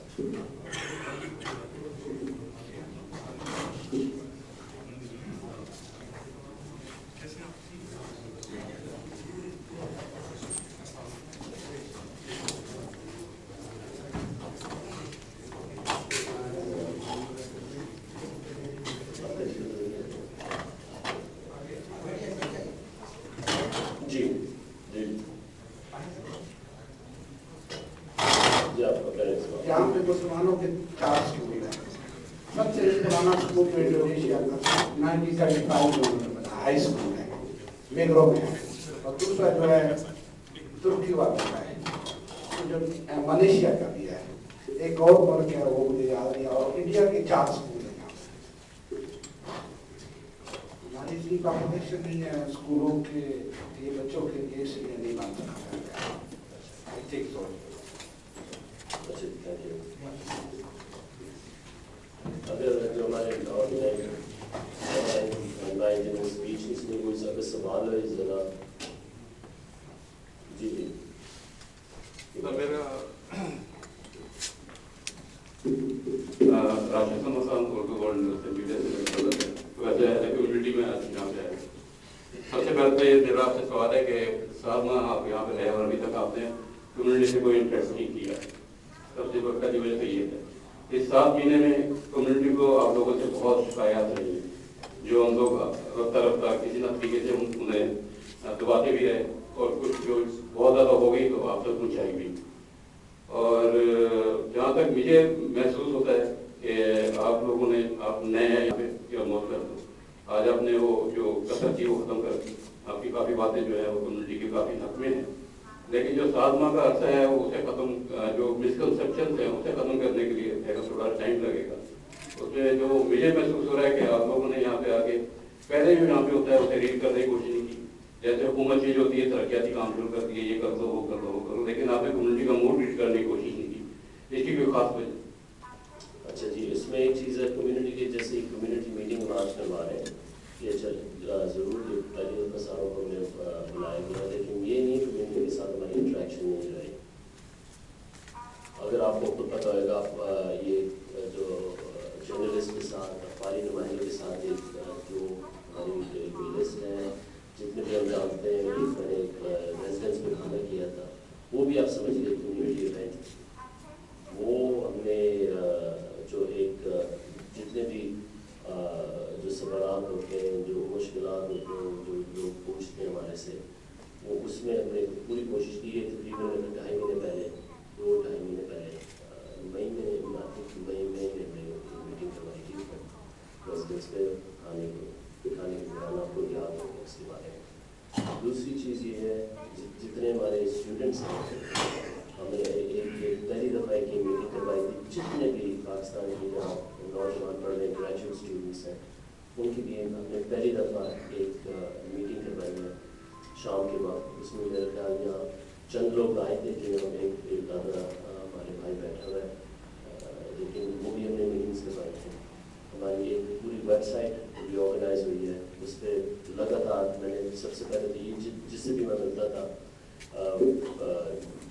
یہاں پہ مسلمانوں کے 4 اسکول ہیں. سب سے پرانا اسکول جو انڈونیشیا کا 1935 میں بنا ہائی اسکول ہے, میگرو میں ہے. اور دوسرا جو ہے ترکی والا کا ہے, جو ملیشیا کا بھی ہے. ایک اور ملک ہے وہ مجھے یاد نہیں, اور انڈیا کے 4 اسکول ہیں. ہماری اتنی پاپولیشن نہیں ہے اسکولوں کے یہ بچوں کے لیے, اس لیے نہیں بن سکتا. ٹھیک سو
اگر جو ہمارے اسپیچ اس میں کوئی اگر سوال ہے ذرا. جی جی
میرا راشد مسان اردو ورلڈ میڈیا سے ویسے ہے کمیونٹی میں یہاں پہ ہے. سب سے پہلے تو یہ میرا آپ سے سوال ہے کہ 7 ماہ آپ یہاں پہ رہے اور ابھی تک آپ نے کمیونٹی سے کوئی انٹریسٹ نہیں کیا. سب سے بڑی وجہ تو یہ ہے اس 7 مہینے میں کمیونٹی کو آپ لوگوں سے بہت شکایات رہی ہیں جو ہم لوگ رفتہ رفتہ کسی نہ طریقے سے انہیں دباتے بھی رہے, اور کچھ جو بہت زیادہ ہو گئی تو آپ تک پہنچائی بھی. اور جہاں تک مجھے محسوس ہوتا ہے کہ آپ لوگوں نے آپ نئے ہیں یہاں پہ کیا موت کر دو, آج آپ نے وہ جو کثر تھی وہ ختم کر دی. آپ کی کافی باتیں جو ہے وہ کمیونٹی کے کافی حق میں ہیں, لیکن جو 7 ماہ کا عرصہ ہے وہ اسے ختم جو مسکنسیپشنس ہیں اسے ختم کرنے کے لیے تھوڑا ٹائم لگے گا. اس میں جو مجھے محسوس ہو رہا ہے کہ آپ لوگوں نے یہاں پہ آ کے پہلے جو یہاں پہ ہوتا ہے اسے ریڈ کرنے کی کوشش نہیں کی. جیسے حکومت چیز ہوتی ہے ترقیاتی کام شروع کرتی ہے, یہ کر دو وہ کر دو وہ کرو, لیکن آپ نے کمیونٹی کا موڈ ریڈ کرنے کی کوشش نہیں کی. اس کی کوئی خاص وجہ؟
اچھا جی, اس میں ایک چیز ہے کمیونٹی کی, جیسے کمیونٹی میٹنگ آج کروا رہے ہیں یہ ضرور پہلے مساروں کو ہمیں بلایا گیا, لیکن یہ نہیں کمیونٹی کے ساتھ ہماری انٹریکشن نہیں رہی. اگر آپ کو خود پتہ ہوئے گا, آپ یہ جو جرنلسٹ کے ساتھ اخباری نمائندوں کے ساتھ ایک جو ہماری لسٹ ہے جتنے بھی ہم جانتے ہیں, میں نے ایک ریزیڈنس میں کھانا کیا تھا, وہ بھی آپ سمجھ گئے کمیونٹی ایونٹ. وہ ہم نے جو ایک ٹیبلس پہ کھانے کے دوران آپ کو یاد ہوگا اس کے بارے میں. دوسری چیز یہ ہے جتنے ہمارے اسٹوڈنٹس ہیں ہم نے ایک پہلی دفعہ ایک میٹنگ کروائی تھی جتنے بھی پاکستان کے جہاں نوجوان پڑھ رہے گریجویٹ اسٹوڈنٹس ہیں ان کے لیے ہم نے پہلی دفعہ ایک میٹنگ کروائی ہے شام کے وقت. اس میں میرا خیال یہاں چند لوگ آئے تھے جنہوں میں ایک دادا ہمارے بھائی بیٹھا ہوا ہے لیکن وہ بھی ہم نے میٹنگس کروائی تھیں. ہماری ایک پوری ویب سائٹ بھی آرگنائز ہوئی ہے اس پہ لگاتار میں نے سب سے پہلے تو یہ جس سے بھی میں ملتا تھا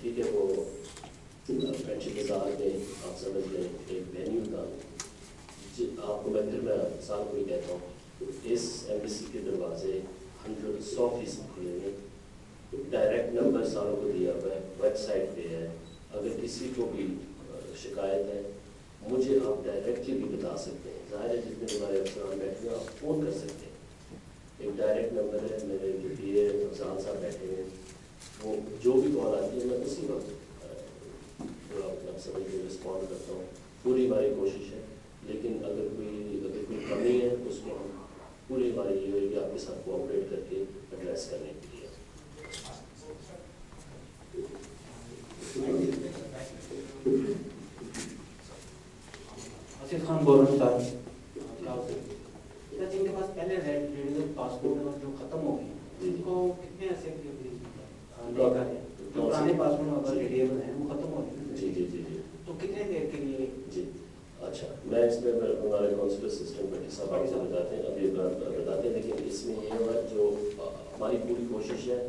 ٹھیک ہے وہ فرینڈشپ بازار میں آپ سمجھ لیں ایک وینیو تھا. آپ کو میں سال کو ہی کہتا ہوں اس ایمبیسی کے دروازے 100% کھلے ہیں. ڈائریکٹ نمبر سالوں کو دیا ہوا ہے ویب سائٹ پہ ہے. اگر کسی کو بھی شکایت ہے مجھے آپ ڈائریکٹلی بھی بتا سکتے ہیں. ظاہر ہے جتنے ہمارے افسران بیٹھے ہیں آپ فون کر سکتے ہیں. ایک ڈائریکٹ نمبر ہے میرے جو پی اے افسران صاحب بیٹھے ہیں وہ جو بھی کال آتی ہے میں اسی وقت آپ سبھی کو رسپونڈ کرتا ہوں. پوری ہماری کوشش ہے لیکن اگر کوئی کمی ہے اس کو ہم پوری ہماری یہ ہوئی کہ آپ کے ساتھ کوآپریٹ کر کے ایڈریس کرنے کے لیے.
آصف خان گورنمنٹ صاحب جن کے پاس پہلے ریڈیو پاسپورٹ جو ختم ہو گئے ان کو کتنے عرصے کے لیے جو پرانے پاسپورٹ ریڈیبل ہیں وہ ختم ہو گئے
جی جی جی جی
تو کتنے دیر کے لیے
جی اچھا میں اس میں ہمارے کونسلر سسٹم کا حصہ بڑی سے بتاتے ہیں ابھی بتاتے ہیں لیکن اس میں یہ ہوا جو ہماری پوری کوشش ہے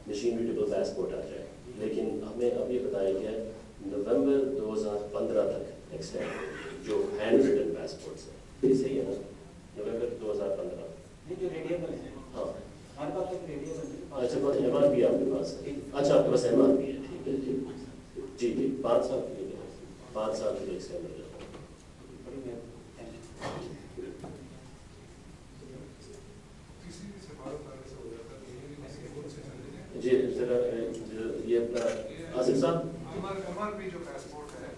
مشین ریڈیبل پاسپورٹ آ جائے لیکن ہمیں اب یہ بتایا گیا ہے نومبر 2015 تک ایکسٹینڈ جو ہینڈ ریٹن پاسپورٹس ہیں. یہ صحیح ہے نا نومبر 2015
جو ریڈیبل ہیں
ہاں
ہمارے پاس تو ریڈیبل ہے.
اچھا بس ایم آر پی آپ کے پاس ہے. اچھا آپ کے پاس ایم آر پی ہے ٹھیک ہے جی جی جی 5 سال کے لیے 5 سال کے لیے ایکسٹینڈ ہو جاتا ہے. جی ذرا یہ اپنا آصف صاحب
ایم آر پی جو پاسپورٹ ہے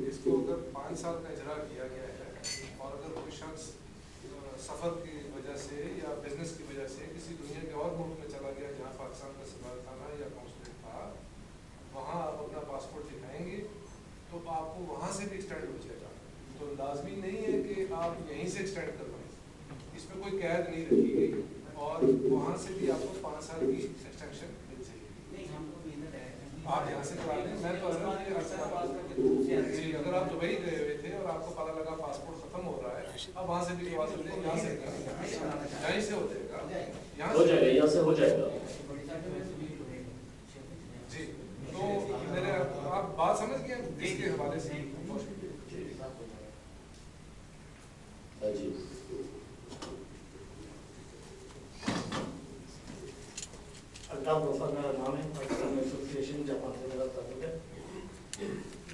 اس کو اگر 5 سال کا اجرا کیا گیا ہے اور اگر کوئی شخص سفر کی وجہ سے یا بزنس کی وجہ سے کسی دنیا کے اور ملک میں چلا گیا جہاں پاکستان کا سفارتخانہ یا کونسلیٹ تھا وہاں آپ اپنا پاسپورٹ دکھائیں گے تو آپ کو وہاں سے بھی ایکسٹینڈ ہو جائے گا. تو لازمی نہیں ہے کہ آپ یہیں سے ایکسٹینڈ کروائیں. اس میں کوئی قید نہیں رکھی گئی اور وہاں سے بھی آپ کو 5 سال کی ایکسٹینشن مل جائے گی. آپ یہاں سے کرا لیں. میں تو اگر آپ دبئی گئے ہوئے تھے اور آپ کو پتا لگا پاسپورٹ ختم ہو رہا ہے اب وہاں سے بھی کروا سکتے ہیں. یہاں سے یہیں سے ہو جائے گا
یہاں سے ہو جائے گا.
جی تو میرے آپ بات سمجھ گئے اس کے حوالے سے.
جی
الطاف غفار میرا نام ہے پاکستان ایسوسیشن جاپان سے میرا تعلق ہے.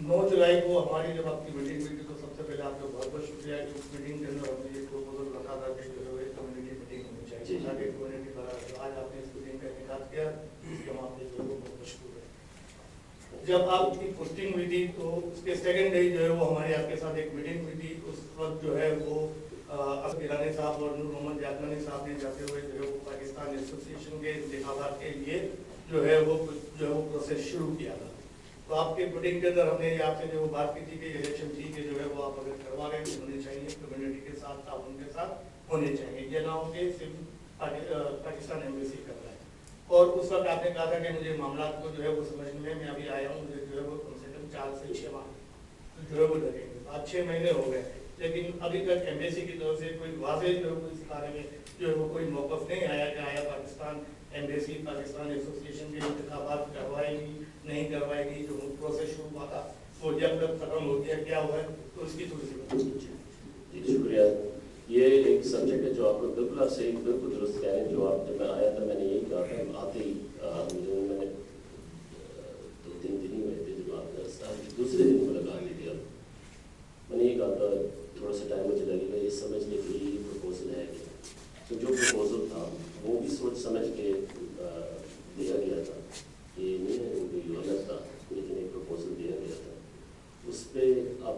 9 جولائی کو ہماری جب آپ کی میٹنگ ہوئی تھی تو سب سے پہلے آپ کا بہت بہت شکریہ ہے کہ اس میٹنگ کے اندر ہم نے یہ پروپوزل رکھا تھا کہ جو ہے کمیونٹی میٹنگ ہونی چاہیے تاکہ کمیونٹی پر آج آپ نے اس میٹنگ کا انعقاد کیا اس کے ہم آپ کے ضرور بہت مشکور ہیں. جب آپ کی پوسٹنگ ہوئی تھی تو اس کے سیکنڈ ڈے جو ہے وہ ہمارے آپ کے ساتھ ایک میٹنگ ہوئی تھی. اس وقت جو ہے وہ ایرانی صاحب اور نور محمد جاگمانی صاحب نے جاتے ہوئے جو ہے وہ پاکستان ایسوسیشن کے انتخابات کے لیے جو ہے وہ پروسیس شروع کیا تھا. تو آپ کے میٹنگ کے اندر ہم نے آپ سے جو بات کی تھی کہ الیکشن ٹھیک ہے جو ہے وہ آپ اگر کروا رہے ہیں ہونے چاہیے کمیونٹی کے ساتھ تعاون کے ساتھ ہونے چاہیے. یہ نہ ہو کہ صرف پاکستان ایمبیسی کر رہا ہے. اور اس وقت آپ نے کہا تھا کہ مجھے معاملات کو جو ہے وہ سمجھنے میں ابھی آیا ہوں مجھے جو ہے وہ کم سے کم 4 سے 6 ماہ جو ہے وہ لگیں گے. 5-6 مہینے ہو گئے لیکن ابھی تک ایمبیسی کی طرف سے کوئی واضح جو ہے اس بارے میں جو ہے وہ کوئی موقف نہیں آیا کہ آیا پاکستان ایمبیسی پاکستان ایسوسیشن کے انتخابات کروائے گی نہیں کروائے گی. جو پروسیس شروع ہوا تھا وہ جب تک ختم ہو گیا کیا ہوا ہے تو اس کی تھوڑی سی بات کیجیے.
جی شکریہ. یہ ایک سبجیکٹ ہے جو آپ کو بالکل آپ صحیح بالکل درست کہہ رہے ہیں. جو آپ جب میں آیا تھا میں نے یہی کہا تھا آتے ہی میں نے 2-3 دن ہی ہوئے تھے جب آپ کا دوسرے دن ملاقات ہوئی تھی. اب میں نے یہ کہا تھا تھوڑا سا ٹائم مجھے لگے گا یہ سمجھنے کے لیے یہ پروپوزل ہے کہ تو جو پروپوزل تھا وہ بھی سوچ سمجھ کے دیا گیا تھا. یہ نہیں ہے کوئی غلط تھا لیکن ایک پروپوزل دیا گیا تھا. اس پہ اب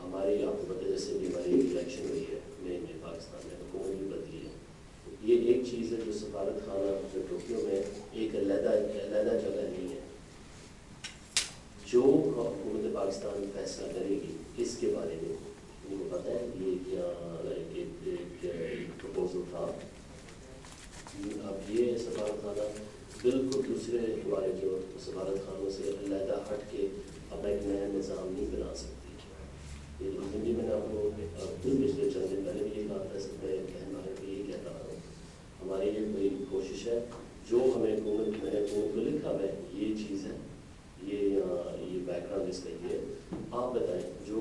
ہماری آپ کو پتہ جیسے بھی ہماری الیکشن ہوئی ہے مئی میں پاکستان میں اس کے بارے میں ان کو پتہ ہے یہ ایک پروپوزل تھا. اب یہ سفارت خانہ بالکل دوسرے ہمارے جو سفارت خانوں سے علیحدہ ہٹ کے اپنا ایک نیا نظام نہیں بنا سکتی. یہ ہندی میں نے آپ کو پچھلے چند دن پہلے بھی یہ کہا تھا, میں کہنا ہے کہ یہ کہہ رہا ہوں, ہماری یہ بڑی کوشش ہے جو ہمیں حکومت کو لکھا ہے یہ چیز ہے, یہ بیک گراؤنڈ اس کا یہ ہے. آپ بتائیں جو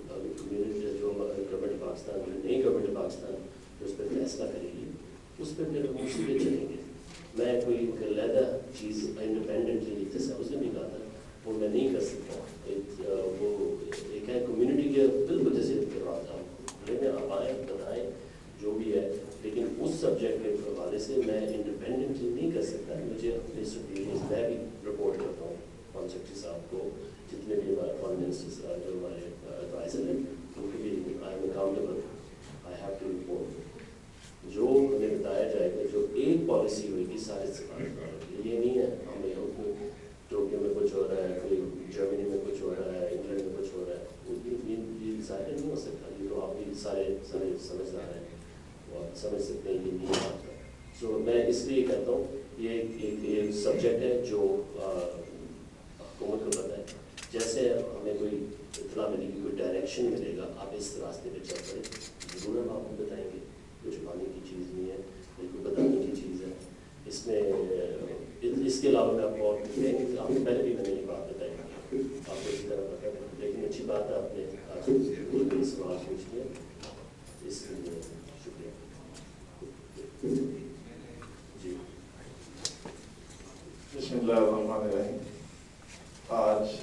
گورنمنٹ پاکستان, نئی گورنمنٹ پاکستان جو اس پہ فیصلہ کرے گی اس پہ پھر ہم اسی پہ چلیں گے. میں کوئی علیحدہ چیز انڈیپینڈنٹلی جیسے اس نے بھی کہا تھا وہ میں نہیں کر سکتا. وہ ایک ہے کمیونٹی کے بالکل جیسے بات آپ لینے آپ آئیں بتائیں جو بھی ہے, لیکن اس سبجیکٹ کے حوالے سے میں انڈیپینڈنٹلی نہیں کر سکتا. مجھے اپنے سپیریئرز میں بھی رپورٹ کرتا ہوں فارن سیکرٹری صاحب کو, جتنے بھی ہمارے فارن منسٹرس جو ہمارے ایڈوائزر ہیں ان کو بھی I am accountable, I have to report. جو ہمیں بتایا جائے گا جو ایک پالیسی ہوئے گی سارے سفارت, یہ نہیں ہے ہمیں ٹوکیو میں کچھ ہو رہا ہے, کوئی جرمنی میں کچھ ہو رہا ہے, انگلینڈ میں کچھ ہو رہا ہے, یہ ظاہر نہیں ہو سکتا. یہ تو آپ بھی سارے سمجھدار ہیں, وہ آپ سمجھ سکتے ہیں یہ نہیں ہوتا. سو میں اس لیے کہتا ہوں یہ ایک سبجیکٹ ہے جو حکومت کو پتہ ہے. جیسے ہمیں کوئی اطلاع ملے گی, کوئی ڈائریکشن ملے گا, آپ اس راستے پہ چل پڑے, ضرور ہم آپ کو بتائیں گے. کچھ پانے کی چیز نہیں ہے, بالکل بتانے کی چیز ہے. اس میں اس کے علاوہ میں آپ کو اور آپ کو پہلے بھی میں نے یہ بات بتائی, آپ کو اسی طرح پتہ ہے, لیکن اچھی بات ہے آپ نے آج سوال پوچھ لیا, اس کے لیے شکریہ. جی
بسم اللہ الرحمن الرحیم. آج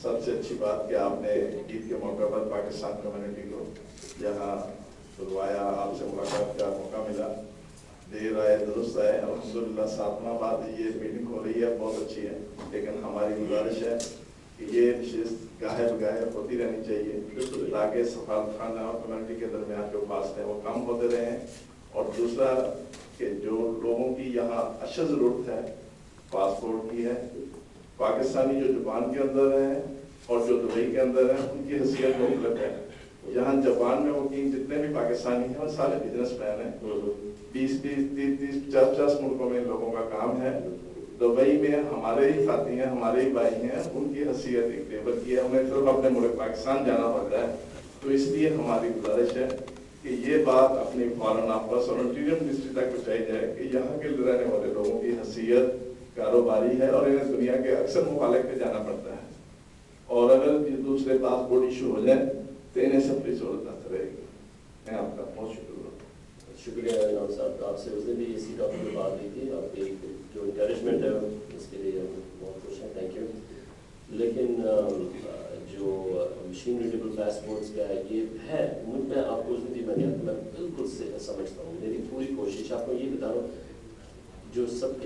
سب سے اچھی بات کہ آپ نے عید کے موقع پر پاکستان کمیونٹی کو یہاں بلوایا, آپ سے ملاقات کا موقع ملا. دیر آئے درست آئے, الحمدللہ. 7واں بات یہ میٹنگ ہو رہی ہے, بہت اچھی ہے, لیکن ہماری گزارش ہے کہ یہ نشست گاہے بگاہے ہوتی رہنی چاہیے تاکہ سفارت خانہ اور کمیونٹی کے درمیان جو فاصلے ہیں وہ کم ہوتے رہیں. اور دوسرا کہ جو لوگوں کی یہاں اشد ضرورت ہے پاسپورٹ کی ہے, پاکستانی جو جاپان کے اندر ہیں اور جو دبئی کے اندر ہیں ان کی حیثیت مختلف ہے. یہاں جاپان میں مقیم جتنے بھی پاکستانی ہیں وہ سارے بزنس مین ہیں, 20 30 50 ملکوں میں لوگوں کا کام ہے. دبئی میں ہمارے ہی ساتھی ہیں, ہمارے ہی بھائی ہیں, ان کی حیثیت ایک لیبر کی ہے, انہیں صرف اپنے ملک پاکستان جانا پڑتا ہے. تو اس لیے ہماری گزارش ہے کہ یہ بات اپنی فارن آفس اور انٹیریئر منسٹری تک پہنچائی جائے کہ یہاں کے رہنے والے لوگوں کی حیثیت کاروباری ہے اور انہیں دنیا کے اکثر ممالک پہ جانا پڑتا ہے, اور اگر دوسرے پاسپورٹ ایشو ہو جائیں تو انہیں سب کی ضرورت رہے گی. میں آپ کا بہت
شکریہ نام صاحب. آپ سے اس نے بھی اسی ٹاپک میں بات کی تھی, آپ کی جو انکریجمنٹ ہے اس کے لیے ہم بہت خوش ہیں, تھینک یو. لیکن جو مشین ریڈیبل پاسپورٹس کا یہ ہے, میں آپ کو اس نے بھی میں بالکل سے سمجھتا ہوں. میری پوری کوشش آپ کو یہ بتا رہا ہوں, جو سب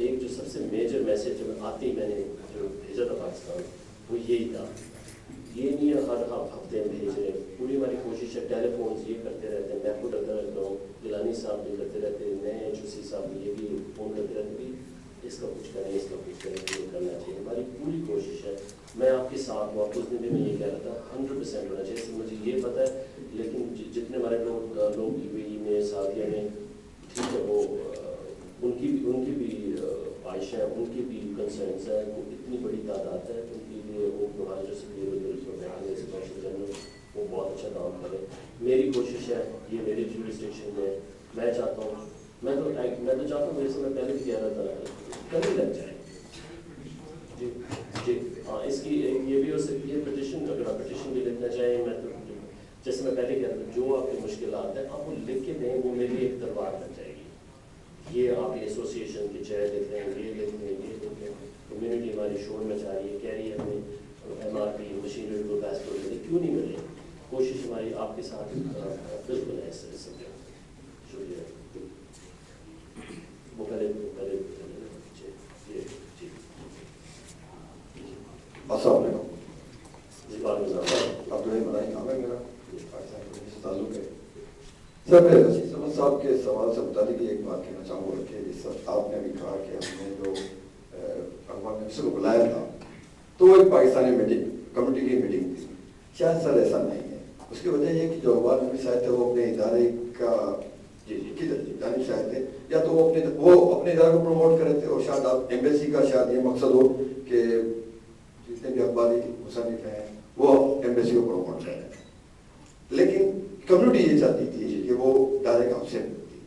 سے میجر میسج جو آتے ہی میں نے جو بھیجا تھا پاکستان وہ یہی تھا. یہ نہیں ہے ہر ہفتے میں بھیج رہے, پوری ہماری کوشش ہے. ٹیلی فونس یہ کرتے رہتے ہیں, میں خود کرتا رہتا ہوں, گیلانی صاحب بھی کرتے رہتے ہیں, نئے HOC صاحب بھی یہ بھی فون کرتے رہتے ہیں, اس کا کچھ کریں, اس کا کچھ کریں, یہ کرنا چاہیے. ہماری پوری کوشش ہے, میں آپ کے ساتھ ہوں. آپ اس دن بھی میں یہ کہہ رہا تھا 100% ہونا چاہیے. مجھے یہ پتہ ہے, لیکن جتنے ہمارے لوگ UAE میں سعودیہ میں, ٹھیک ہے, وہ ان کی بھی خواہش ہے, ان کی بھی کنسرنس ہے, وہ اتنی بڑی تعداد ہے, ان کے لیے وہ ہمارے جو جنرل وہ بہت اچھا کام کرے. میری کوشش ہے, یہ میری جورسڈکشن میں, میں چاہتا ہوں, میں تو چاہتا ہوں, جیسے میں پہلے بھی کہہ رہا تھا, کبھی لگ جائے. جی جی ہاں, اس کی یہ بھی ہو سکتی ہے پٹیشن, اگر آپ پٹیشن بھی لکھنا چاہیں. میں تو جیسے میں پہلے کہہ رہا تھا, جو آپ کی مشکلات ہیں آپ وہ لکھ کے دیں, وہ میری ایک دربار بن جائے گی. یہ آپ کی ایسوسیشن کے چیئر لکھ رہے ہیں, یہ لکھ رہے ہیں, یہ لکھ رہے ہیں, کمیونٹی ہماری شور میں چاہ رہی ہے, کہہ رہی ہے ہمیں MRP مشین ریڈیبل پاسپورٹ ملے, کیوں نہیں ملے. کوشش ہماری آپ کے ساتھ بالکل ہے. اس شکریہ. وہ پہلے جی
السلام علیکم.
جی وعلیکم
عبدالرحیم نام ہے میرا, تعلق ہے. سر میں رشید احمد صاحب کے سوال سے متعلق ایک بات کہنا چاہوں گا کہ آپ نے بھی کہا کہ ہم نے جو اقوام متحدہ کو بلایا تھا تو وہ ایک پاکستانی میٹنگ کمیٹی کی میٹنگ تھی. شاید سر ایسا نہیں ہے, جو عوام نبی صاحب تھے وہ اپنے ادارے کا کی جانب سے آئے تھے, یا تو وہ اپنے ادارے کو پروموٹ کرے تھے, اور شاید آپ ایمبیسی کا شاید یہ مقصد ہو کہ جتنے بھی اخباری مصنف ہیں وہ ایمبیسی کو پروموٹ کریں. لیکن کمیونٹی یہ چاہتی تھی کہ وہ ادارے کا حصہ تھی.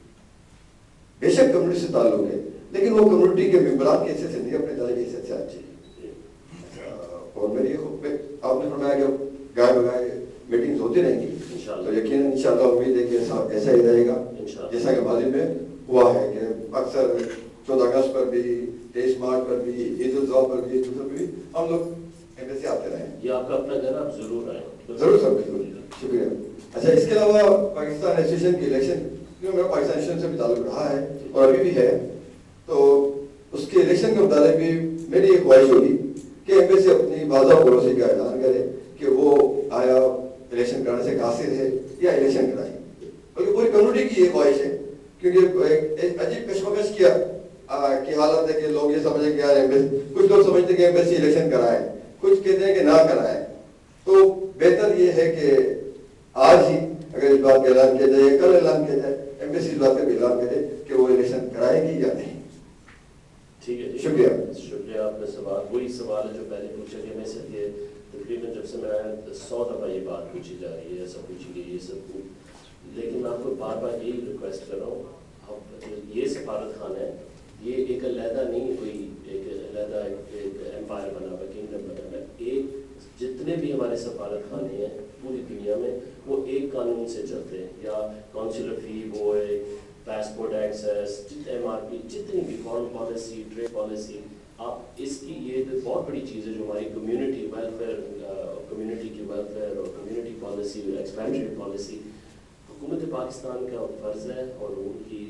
بے شک کمیونٹی سے تعلق ہے, لیکن وہ کمیونٹی کے ممبران کی حیثیت سے نہیں, اپنے ادارے کی حیثیت سے آنا چاہیے. اور میری آپ نے فرمایا کہ گائے بگائے میٹنگز ہوتی رہیں گی, تو یقیناً انشاءاللہ امید ہے کہ ایسا ہی رہے گا جیسا کہ ماضی میں ہوا ہے کہ اکثر 14 اگست پر بھی, 23 مارچ پر بھی, عید الاضحیٰ پر بھی, دوسرے پر بھی ہم لوگ ایمبیسی آتے رہے ہیں.
یہ آپ کا اپنا گھر, آپ ضرور آئیں.
ضرور سر, بالکل, شکریہ. اچھا, اس کے علاوہ پاکستان ایسوسیشن کی الیکشن, کیونکہ میرا پاکستان ایسوسیشن سے بھی تعلق رہا ہے اور ابھی بھی ہے, تو اس کے الیکشن کے متعلق بھی میری ایک خواہش ہوگی کہ ایمبیسی اپنی واضح پالیسی کا اعلان کرے کہ وہ آیا الیکشن کرانے سے قاصر ہے یا الیکشن کرائیں. بلکہ پوری کمیونٹی کی یہ خواہش ہے, کیونکہ ایک عجیب کشمکش کی حالت ہے کہ لوگ یہ سمجھیں کہ یار ایمبیسی, کچھ لوگ سمجھتے ہیں کہ ایمبیسی الیکشن کرائے, کچھ کہتے ہیں کہ نہ کرائے. تو بہتر یہ ہے کہ آج ہی اگر اس بات کا اعلان کیا جائے, کل اعلان کیا جائے, ایمبیسی اس بات کا بھی اعلان کرے کہ وہ الیکشن کرائے گی یا نہیں.
ٹھیک ہے,
شکریہ.
شکریہ. آپ نے سوال, وہی سوال ہے جو پہلے پوچھا گیا. میں سے یہ تقریباً جب سے میں آیا 100 دفعہ یہ بات پوچھی جا رہی ہے, ایسا پوچھی گئی, یہ سب. لیکن میں آپ کو بار بار یہی ریکویسٹ کر رہا ہوں, یہ سفارت خانہ ہے, یہ ایک علیحدہ نہیں, کوئی ایک علیحدہ ایک ایمپائر بنا ہوا, کنگڈم بنا ہوا. ایک جتنے بھی ہمارے سفارت خانے ہیں پوری دنیا میں وہ ایک قانون سے چلتے ہیں, یا کونسلر فی وہ ہے, پاسپورٹ ایکسیس, MRP, جتنی بھی فارن پالیسی, ٹریڈ پالیسی. آپ اس کی یہ بہت بڑی چیز ہے جو ہماری کمیونٹی ویلفیئر, کمیونٹی کی ویلفیئر اور کمیونٹی پالیسی, ایکسپیٹریٹ پالیسی, حکومت پاکستان کا فرض ہے اور ان کی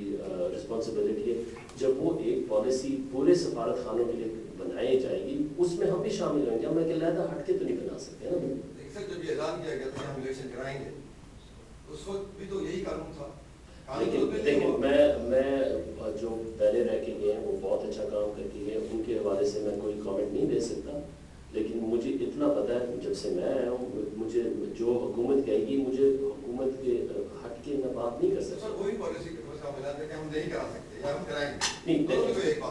رسپانسبلٹی ہے. جب وہ ایک پالیسی پورے سفارت خانوں کے لیے بنائی جائے گی, اس میں ہم بھی شامل ہوں گے. ہم ایک علیحدہ ہٹ کے تو نہیں بنا سکتے نا.
سر, جب یہ اعلان کیا گیا تھا ہم الیکشن کرائیں گے, اس وقت بھی تو یہی قانون تھا.
لیکن میں جو پہلے رہ کے گئے ہیں وہ بہت اچھا کام کر کے گئے, ان کے حوالے سے میں کوئی کامنٹ نہیں دے سکتا. لیکن مجھے اتنا پتہ ہے جب سے میں آیا ہوں, مجھے جو حکومت کہے گی, مجھے حکومت کے ہٹ کے میں بات نہیں کر سکتا. نہیں,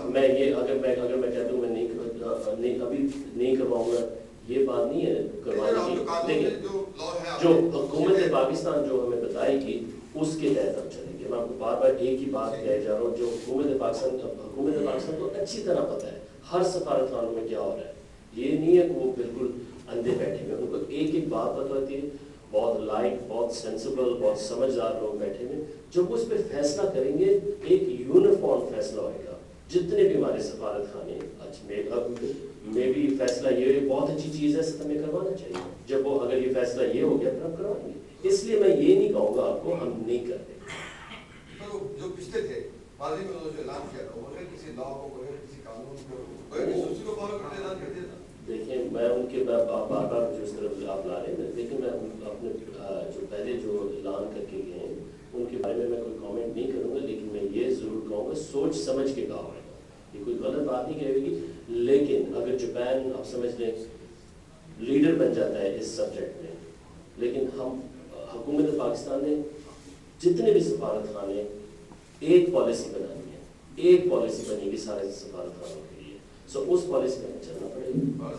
میں یہ اگر میں کہتا ہوں میں نہیں ابھی نہیں کرواؤں گا, یہ بات نہیں ہے کروانے کی. لیکن جو حکومت پاکستان جو ہمیں بتائے گی اس کے تحت ہم چلیں گے. میں آپ کو بار بار ایک ہی بات کہہ جا رہا ہوں, جو حکومت پاکستان کو اچھی طرح پتہ ہے ہر سفارت خانوں میں کیا ہو رہا ہے. یہ نہیں ہے کہ وہ بالکل اندھے بیٹھے ہوئے, ان کو ایک ایک بات پتہ ہوتی ہے. بہت لائق, بہت سینسیبل, بہت سمجھدار لوگ بیٹھے ہوئے. جب وہ اس پہ فیصلہ کریں گے, ایک یونیفارم فیصلہ ہوئے گا. جتنے بھی ہمارے سفارت خانے میں بھی فیصلہ یہ بہت اچھی چیز ہے, اس ہمیں کروانا چاہیے. جب وہ اگر یہ فیصلہ یہ ہو گیا پھر ہم کروائیں گے. اس لیے میں یہ نہیں کہوں گا آپ کو ہم نہیں کرتے.
جو پچھلے تھے ماضی میں جو اعلان کیا تھا, وہ کسی لا کو, کسی قانون کو فالو کرنے اعلان کر دیا تھا.
دیکھیں, میں ان کے بار بار جو اس طرف آپ لا رہے ہیں, لیکن میں اپنے جو پہلے جو اعلان کر کے گئے ہیں ان کے بارے میں کوئی کامنٹ نہیں کروں گا. لیکن میں یہ ضرور کہوں گا سوچ سمجھ کے کہا ہوگا, یہ کوئی غلط بات نہیں کہے گی. لیکن اگر جاپان آپ سمجھ لیں لیڈر بن جاتا ہے اس سبجیکٹ میں, لیکن ہم حکومت پاکستان نے جتنے بھی سفارت خانے ایک پالیسی بنانی ہے, ایک پالیسی بنے گی سارے سفارت خانوں کے لیے. سو اس پالیسی میں چلنا پڑے گا.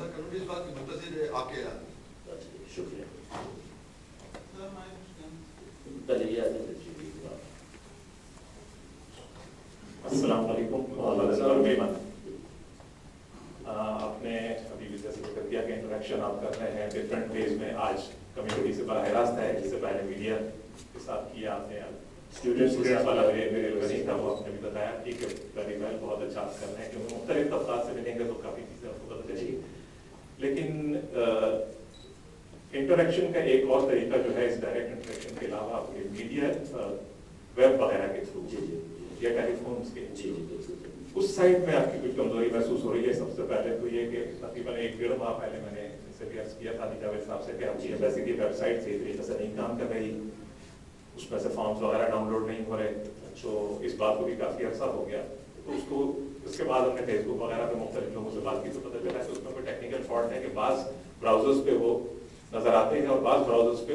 شکریہ.
السلام علیکم. آپ نے ابھی بھی جیسے ذکر کیا کہ انٹریکشن آپ کر رہے ہیں ڈفرینٹ ویز میں. آج کمیونٹی سے براہ راست ہے, جس سے پہلے میڈیا کے ساتھ کیا آپ نے, اسٹوڈنٹس والا نہیں تھا, وہ آپ نے بھی بتایا. ٹھیک ہے, ویری ویل, بہت اچھا آپ کر رہے ہیں, کیونکہ مختلف طبقات سے ملیں گے تو کافی چیزیں آپ کو پتہ چلے گی. لیکن انٹریکشن کا ایک اور طریقہ جو ہے اس ڈائریکٹ انٹریکشن کے علاوہ میڈیا ویب وغیرہ کے تھرو یا ٹیلی فونس کے, اس سائڈ میں آپ کی کچھ کمزوری محسوس ہو رہی ہے. سب سے پہلے تو یہ کہ تقریباً 1-1.5 ماہ پہلے میں نے اس سے بھی عرض کیا تھا جاوید صاحب سے کہ آپ کی ایمبیسی کی ویب سائٹ صحیح طریقے سے نہیں کام کر رہی, اس میں سے فارمز وغیرہ ڈاؤن لوڈ نہیں ہو رہے. تو اس بات کو بھی کافی عرصہ ہو گیا. تو اس کے بعد ہم نے فیس بک وغیرہ پہ مختلف لوگوں سے بات کی تو پتہ چلا کہ اس میں کوئی ٹیکنیکل فالٹ ہے کہ بعض براؤزرز پہ وہ نظر آتے ہیں اور بعض براؤزرز پہ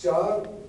4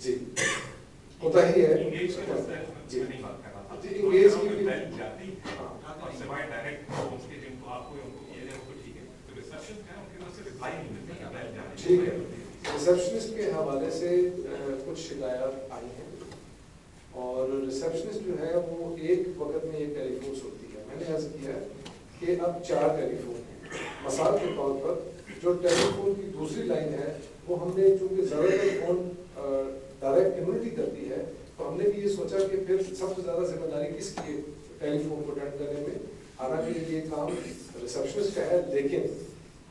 جی کوتاہی ہے
انگیج کے مسئلے
جی
میں نہیں بات کر رہا تھا
جی انگیج کی بھی
جاتی ہے اور سوائے ڈائریکٹ فونز کے جن کو آپ کو ان کو یہ ہے وہ ٹھیک ہے تو ریسپشن کیا ہے ان کے طرف سے رپلائی نہیں ملتی ہے بیل جانے
ٹھیک ہے ریسپشنسٹ کے حوالے سے کچھ شکایات آئی ہیں اور ریسپشنسٹ جو ہے وہ ایک وقت میں ایک ٹیلی فون سنتی ہے. میں نے عرض کیا کہ اب 4 ٹیلی فون ہیں. مثال کے طور پر جو ٹیلی فون کی دوسری لائن ہے وہ ہم نے چونکہ زیادہ تر فون ڈائریکٹ کمیونٹی کرتی ہے تو ہم نے بھی یہ سوچا کہ پھر سب سے زیادہ ذمہ داری کس کی ہے ٹیلی فون کو اٹینڈ کرنے میں. حالانکہ یہ کام ریسپشنسٹ کا ہے لیکن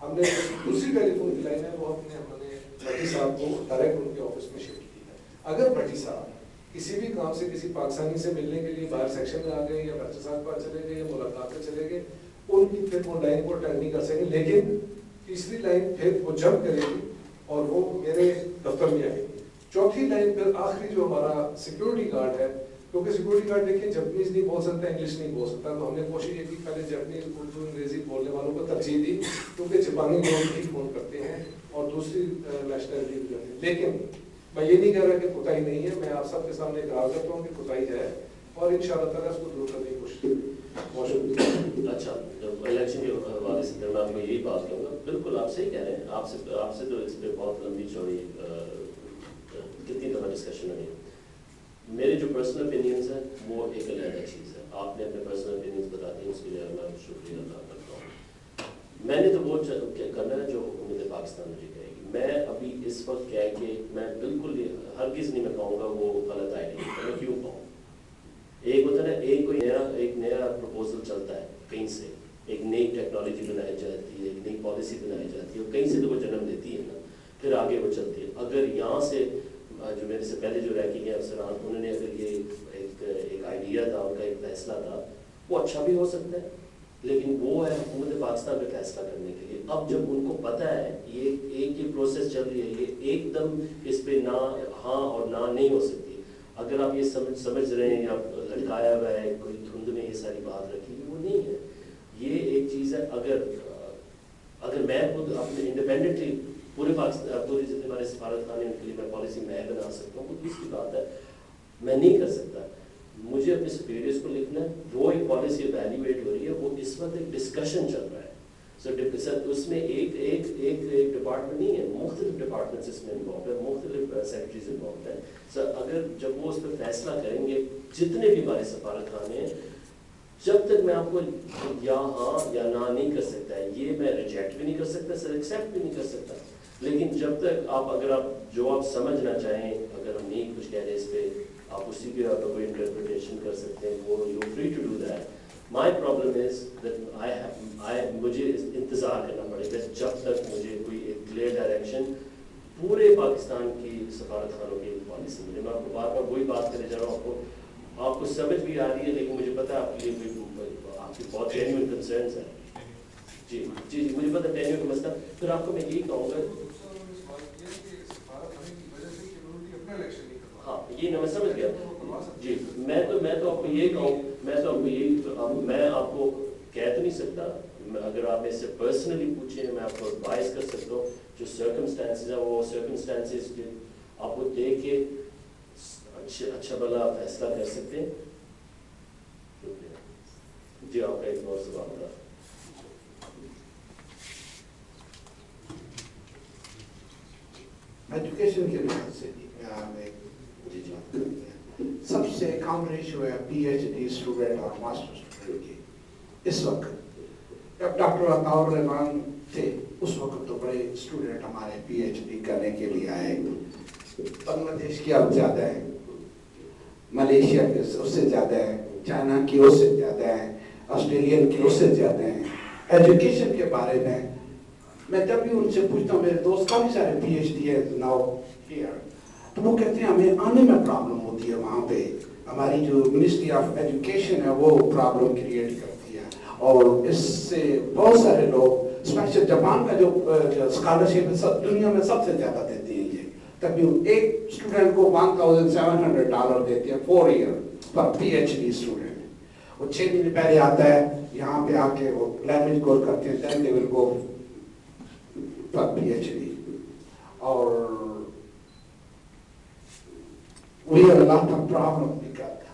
ہم نے دوسری ٹیلی فون کی لائن ہے وہ ہم نے بھٹی صاحب کو ڈائریکٹ ان کے آفس میں شفٹ کی ہے. اگر بھٹی صاحب کسی بھی کام سے کسی پاکستانی سے ملنے کے لیے باہر سیکشن میں آ گئے یا بچے صاحب پاس چلے گئے یا ملاقات میں چلے گئے ان کی پھر وہ لائن کو اٹینڈ نہیں کر سکیں گے لیکن تیسری لائن پھر وہ جمپ کرے گی اور وہ میرے دفتر میں آئے گی. چوتھی لائن پھر آخری جو ہمارا سیکورٹی گارڈ ہے کیونکہ سیکورٹی گارڈ دیکھیں جاپنیز نہیں بول سکتا انگلش نہیں بول سکتا تو ہم نے کوشش یہ کی پہلے جاپنیز اردو انگریزی بولنے والوں کو ترجیح دی کیونکہ جاپانی لوگ ہی فون کرتے ہیں اور دوسری نیشنلٹی بھی کرتے ہیں. لیکن میں یہ نہیں کہہ رہا کہ کوتاہی نہیں ہے. میں آپ سب کے سامنے اقرار کرتا ہوں کہ کوتاہی ہے اور ان شاء اللہ تعالیٰ اس کو دور کرنے کی کوشش کریں گے. بہت شکریہ.
اچھا الیکشن کے حوالے سے میں آپ کو یہی بات کہوں گا بالکل آپ صحیح کہہ رہے ہیں. آپ سے تو اس پہ بہت لمبی چوڑی کتنی دفعہ ڈسکشن ہوئی. میرے جو پرسنل اوپینینس ہیں وہ ایک علیحدہ چیز ہے. آپ نے اپنے پرسنل اوپینینس بتا دیے اس کے لیے میں شکریہ ادا کرتا ہوں. میں نے تو وہ کرنا ہے جو حکومت پاکستان مجھے کہے گی. میں ابھی اس وقت کہہ کے میں بالکل ہرگز نہیں میں کہوں گا وہ غلط آئیڈیا ہے. میں کیوں کہوں ایک ہوتا ہے ایک نیا پروپوزل چلتا ہے کہیں سے ایک نئی ٹیکنالوجی بنائی جاتی ہے ایک نئی پالیسی بنائی جاتی ہے اور کہیں سے تو وہ جنم دیتی ہے نا پھر آگے وہ چلتی ہے. اگر یہاں سے جو میرے سے پہلے جو رہ کے افسران انہوں نے اگر یہ ایک آئیڈیا تھا ان کا ایک فیصلہ تھا وہ اچھا بھی ہو سکتا ہے لیکن وہ ہے حکومت پاکستان پہ فیصلہ کرنے کے لیے. اب جب ان کو پتہ ہے یہ ایک ہی پروسیس چل رہی ہے یہ ایک دم اس پہ نہ ہاں اور نہ نہیں ہو سکتی. اگر آپ یہ سمجھ رہے ہیں یا لٹکایا ہوا ہے کوئی دھند میں یہ ساری بات رکھی وہ نہیں ہے. یہ ایک چیز ہے اگر میں خود اپنے انڈیپینڈنٹلی پورے پاکستان پورے جتنے ہمارے سفارت خانے ان کے لیے میں پالیسی میں بنا سکتا ہوں وہ دوسری بات ہے. میں نہیں کر سکتا. مجھے اپنے سپیریئرس کو لکھنا ہے وہ ایک پالیسی ایویلیویٹ ہو رہی ہے وہ اس وقت ایک ڈسکشن چل رہا ہے. اس میں ایک ڈپارٹمنٹ نہیں ہے مختلف ڈپارٹمنٹس اس میں انوالو ہے مختلف سیکرٹریز انوالو ہیں. سر اگر جب وہ اس پہ فیصلہ کریں گے جتنے بھی ہمارے سفارت خانے ہیں جب تک میں آپ کو یا ہاں یا نہ نہیں کر سکتا ہے یہ میں ریجیکٹ بھی نہیں کر سکتا سر ایکسیپٹ بھی نہیں کر سکتا. لیکن جب تک اگر آپ جو آپ سمجھنا چاہیں اگر ہم نہیں کچھ کہہ رہے اس پہ آپ اسی پہ آپ کوئی انٹرپریٹیشن کر سکتے ہیں وہ you free to do that. My problem is that مجھے انتظار کرنا پڑے گا جب تک مجھے کوئی ایک کلیئر ڈائریکشن پورے پاکستان کی سفارت خانوں کی پالیسی ملے. میں آپ کو بار بار وہی بات کرنے جا رہا ہوں آپ کو سمجھ بھی آ رہی ہے لیکن مجھے پتا ہے آپ کے لیے آپ کی بہت جینوئن کنسرنس ہیں. جی جی جی مجھے پتا ٹینیور کا مسئلہ. پھر آپ کو میں یہی کہوں گا ہاں یہ میں سمجھ گیا. جی میں تو آپ کو یہی کہوں میں آپ کو کہہ تو نہیں سکتا. اگر آپ اس سے پرسنلی پوچھیں میں آپ کو ایڈوائز کر سکتا ہوں جو سرکمسٹانسز ہیں وہ سرکمسٹانسز کے آپ کو دیکھ کے اچھا بھلا فیصلہ کر سکتے ہیں. جی آپ کا ایک اور سوال تھا.
ایجوکیشن کے لحاظ سے سب سے کم ریشو ہے پی ایچ ڈی اسٹوڈنٹ اور ماسٹر اسٹوڈنٹ کی. اس وقت جب ڈاکٹر عطاء الرحمان تھے اس وقت تو بڑے اسٹوڈنٹ ہمارے پی ایچ ڈی کرنے کے لیے آئے. بنگلہ دیش کی اب زیادہ ہے ملیشیا کے اس سے زیادہ ہے چائنا کی اس سے زیادہ ہے آسٹریلین کی اس سے زیادہ ہیں. ایجوکیشن کے بارے میں جب بھی ان سے پوچھتا ہوں میرے دوست کافی سارے پی ایچ ڈی ہے ناؤ ہیئر تو وہ کہتے ہیں ہمیں آنے میں پرابلم ہوتی ہے وہاں پہ ہماری جو منسٹری آف ایجوکیشن ہے وہ پرابلم کریٹ کرتی ہے اور اس سے بہت سارے لوگ اسپیشل جاپان کا جو اسکالرشپ دنیا میں سب سے زیادہ دیتی ہے یہ تقریباً ایک اسٹوڈنٹ کو $1,700 دیتے ہیں 4 ایئر پر پی ایچ ڈی اسٹوڈنٹ. وہ 6 مہینے پہلے آتا ہے یہاں پہ آ کے وہ لینگویج کورس کرتے ہیں then they will go پر پی ایچ ڈی. اور we have a lot of problem because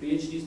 PhD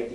IT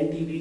NTV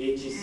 HEC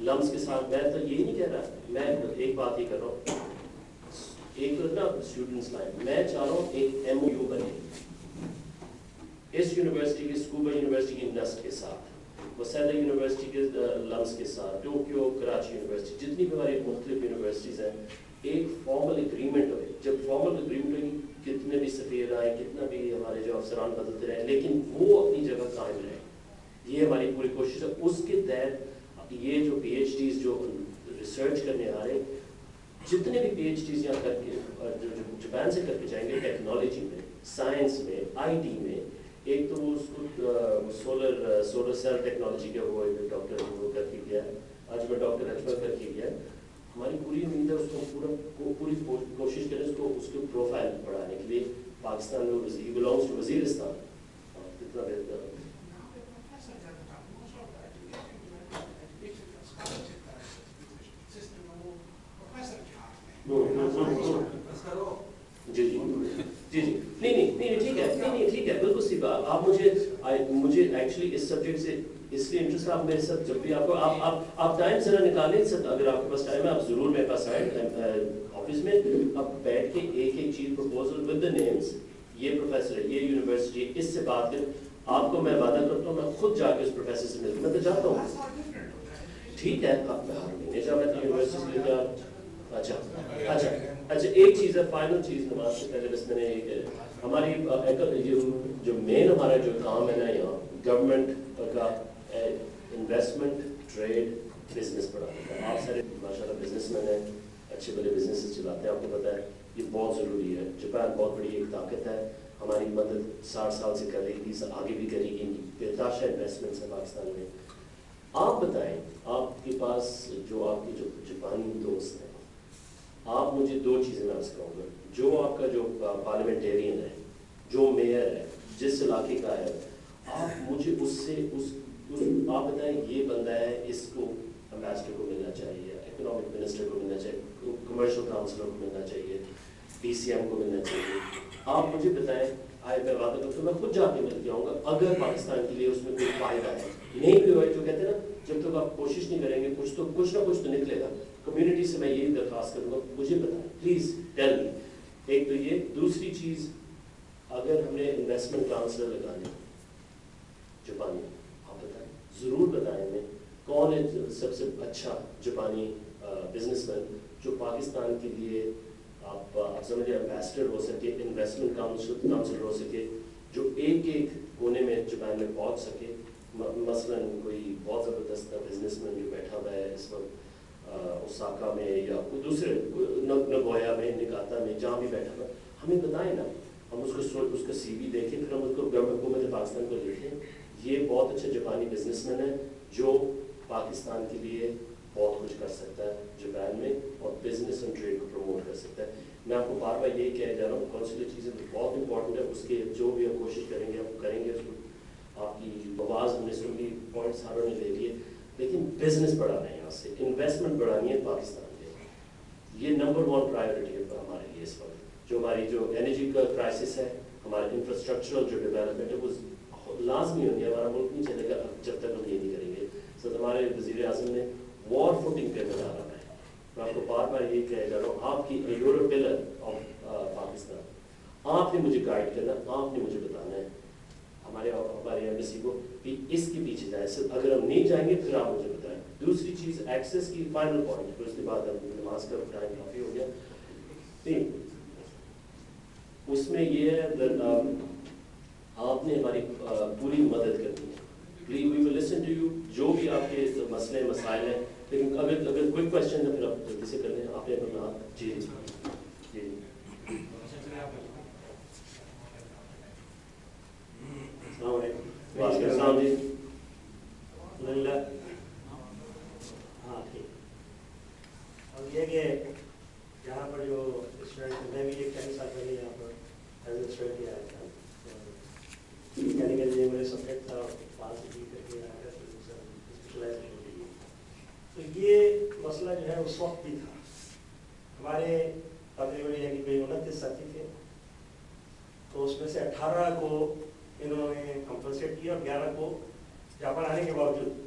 لمس کے ساتھ میں تو یہ نہیں کہہ رہا, میں ایک بات ہی کر رہا ہوں, ایک تو نا اسٹوڈنٹس لائن, میں چاہ رہا ہوں ایک ایم او یو بنے اس یونیورسٹی کے, اسکوبا یونیورسٹی کی نسٹ کے ساتھ, وسیدہ یونیورسٹی کے لمس کے ساتھ, ٹوکیو, کراچی یونیورسٹی, جتنی بھی ہماری مختلف یونیورسٹیز ہیں, ایک فارمل اگریمنٹ ہوئے. جب فارمل اگریمنٹ ہوئی, کتنے بھی سفیر آئے, کتنا بھی ہمارے جو افسران بدلتے رہے, لیکن وہ اپنی جگہ قائم رہے. یہ ہماری پوری کوشش ہے. اس کے تحت یہ جو پی ایچ ڈیز جو ریسرچ کرنے آ رہے, جتنے بھی پی ایچ ڈیز یہاں کر کے جو جاپان سے کر کے جائیں گے, ٹیکنالوجی میں, سائنس میں, آئی ٹی میں, ایک تو اس کو سولر سیل ٹیکنالوجی کا وہ ڈاکٹر وہ کر کے گیا, آج میں ڈاکٹر اجمل کر کے گیا. ہماری پوری امید ہے اس کو پوری کوشش کریں اس کو پروفائل بڑھانے کے لیے. پاکستان میں بلانگس ٹو وزیرستان, کتنا بہتر. جی جی جی جی نہیں ٹھیک ہے, نہیں ٹھیک ہے, بالکل سی بات. آپ مجھے ایکچولی اس سبجیکٹ سے اس لیے انٹرسٹ, آپ میرے ساتھ جب بھی آپ کو آپ ٹائم ذرا نکالیں, اگر آپ کے پاس ٹائم ہے آپ ضرور میرے پاس آئیں آفس میں, آپ بیٹھ کے ایک چیز پرپوزل ود دا نیمز, یہ پروفیسر ہے, یہ یونیورسٹی ہے, اس سے بات کریں. آپ کو میں وعدہ کرتا ہوں میں خود جا کے اس پروفیسر سے ملتا ہوں. میں تو جاتا ہوں, ٹھیک ہے, آپ ہر مہینے جا, میں یونیورسٹی سے لے کر. اچھا ایک چیز ہے, فائنل چیز نماز سے پہلے بس میں نے ایک, ہماری جو مین ہمارا جو کام ہے نا یہاں گورنمنٹ کا انویسٹمنٹ, ٹریڈ, بزنس بڑھانے کا. آپ سارے ماشاء اللہ بزنس مین ہیں, اچھے بڑے بزنس چلاتے ہیں, آپ کو پتہ ہے یہ بہت ضروری ہے. جاپان بہت بڑی ایک طاقت ہے, ہماری مدد 60 سال سے کر رہی تھی, آگے بھی کرے گی. بےتحاشا انویسٹمنٹس ہیں پاکستان میں. آپ بتائیں, آپ کے پاس جو آپ کے جو جاپانی دوست ہیں, آپ مجھے دو چیزیں میں عرض کروں گا. جو آپ کا جو پارلیمنٹیرین ہے, جو میئر ہے, جس علاقے کا ہے, آپ مجھے اس سے آپ بتائیں یہ بندہ ہے, اس کو امبیسڈر کو ملنا چاہیے, اکنامک منسٹر کو ملنا چاہیے, کمرشل کاؤنسلر کو ملنا چاہیے, ڈی سی ایم کو ملنا چاہیے. آپ مجھے بتائیں, آئے میں وعدہ کرتا ہوں میں خود جا کے مل کے آؤں گا, اگر پاکستان کے لیے اس میں کوئی فائدہ ہے. نہیں بھی ہوئے جو کہتے ہیں نا, جب تک آپ کوشش نہیں کریں گے کچھ نہ کچھ تو نکلے گا. کمیونٹی سے میں یہی درخواست کروں گا, مجھے بتائیں پلیز ٹیل می. ایک تو یہ, دوسری چیز, اگر ہم نے انویسٹمنٹ کاؤنسلر لگانے جاپانی, آپ بتائیں, ضرور بتائیں ہمیں کون ہے سب سے اچھا جاپانی بزنس مین جو پاکستان کے لیے آپ سمجھے امبیسڈر ہو سکے, انویسٹمنٹ کاؤنسلر ہو سکے, جو ایک کونے میں جاپان میں پہنچ سکے. مثلاً کوئی بہت زبردست بزنس مین جو بیٹھا ہوا ہے اس وقت اوساکا میں یا کوئی دوسرے نگویا میں, نکاتا میں, جہاں بھی بیٹھا ہوا, ہمیں بتائیں نا, ہم اس کا سی وی دیکھیں, پھر ہم اس کو حکومت پاکستان کو لکھیں. یہ بہت اچھا جاپانی بزنس مین ہے جو پاکستان کے لیے بہت کچھ کر سکتا ہے جاپان میں, اور بزنس اینڈ ٹریڈ کو پروموٹ کر سکتا ہے. میں آپ کو بار بار یہی کہہ جا رہا ہوں, کونسلر چیزیں بہت امپورٹنٹ ہے. اس کے جو بھی ہم کوشش کریں گے ہم کریں گے. اس کو آپ کی آواز ہم نے سن لی, پوائنٹس ساروں نے لے لیے, لیکن بزنس بڑھانا ہے, یہاں سے انویسٹمنٹ بڑھانی ہے پاکستان میں. یہ نمبر 1 پرائیورٹی ہے ہمارے لیے اس وقت. جو ہماری جو انرجی کا کرائسس ہے, ہمارا انفراسٹرکچرل جو ڈیولپمنٹ ہے وہ لازمی ہونی ہے. ہمارا ملک نہیں چلے گا جب تک ہم یہ نہیں کریں گے. سر ہمارے وزیر اعظم نے وار فوٹنگ پہ بتا رہا ہے. میں آپ کو بار بار یہی کہہ جا رہا ہوں, آپ کی یور پلر آف پاکستان, آپ نے مجھے گائیڈ کرنا, آپ نے مجھے بتانا ہے ہمارے ایمبیسی کو بھی اس کے پیچھے جائے. صرف اگر ہم نہیں جائیں گے پھر آپ مجھے بتائیں. دوسری چیز ایکسیس کی فائنل پوائنٹ, پھر اس کے بعد نماز کا ٹائم کافی ہو گیا. نہیں, اس میں یہ ہے آپ نے ہماری پوری مدد کرنی ہے. Please we will listen to you, جو بھی آپ کے مسئلے مسائل ہیں. لیکن اگر کوئی کوشچن ہے پھر آپ جلدی سے کر لیں. آپ نے اپنا جی جی السلام علیکم. وعلیکم السلام جی.
ہاں ٹھیک. اب یہ کہ یہاں پر جو اسٹوڈنٹ, میں بھی ایک 10 سال پہلے یہاں پر ایز اے اسٹوڈنٹ آیا تھا. میکینیکل جو میرے سبجیکٹ تھا, پاس بھی کر کے آیا تھا اسپیشلائزیشن کے لیے. تو یہ مسئلہ جو ہے اس وقت بھی تھا. ہمارے تقریباً ہے کہ کوئی 29 ساتھی تھے, تو اس میں سے 18 کو انہوں نے کمپنسیٹ کیا اور 11 کو جاپان آنے کے باوجود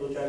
2-4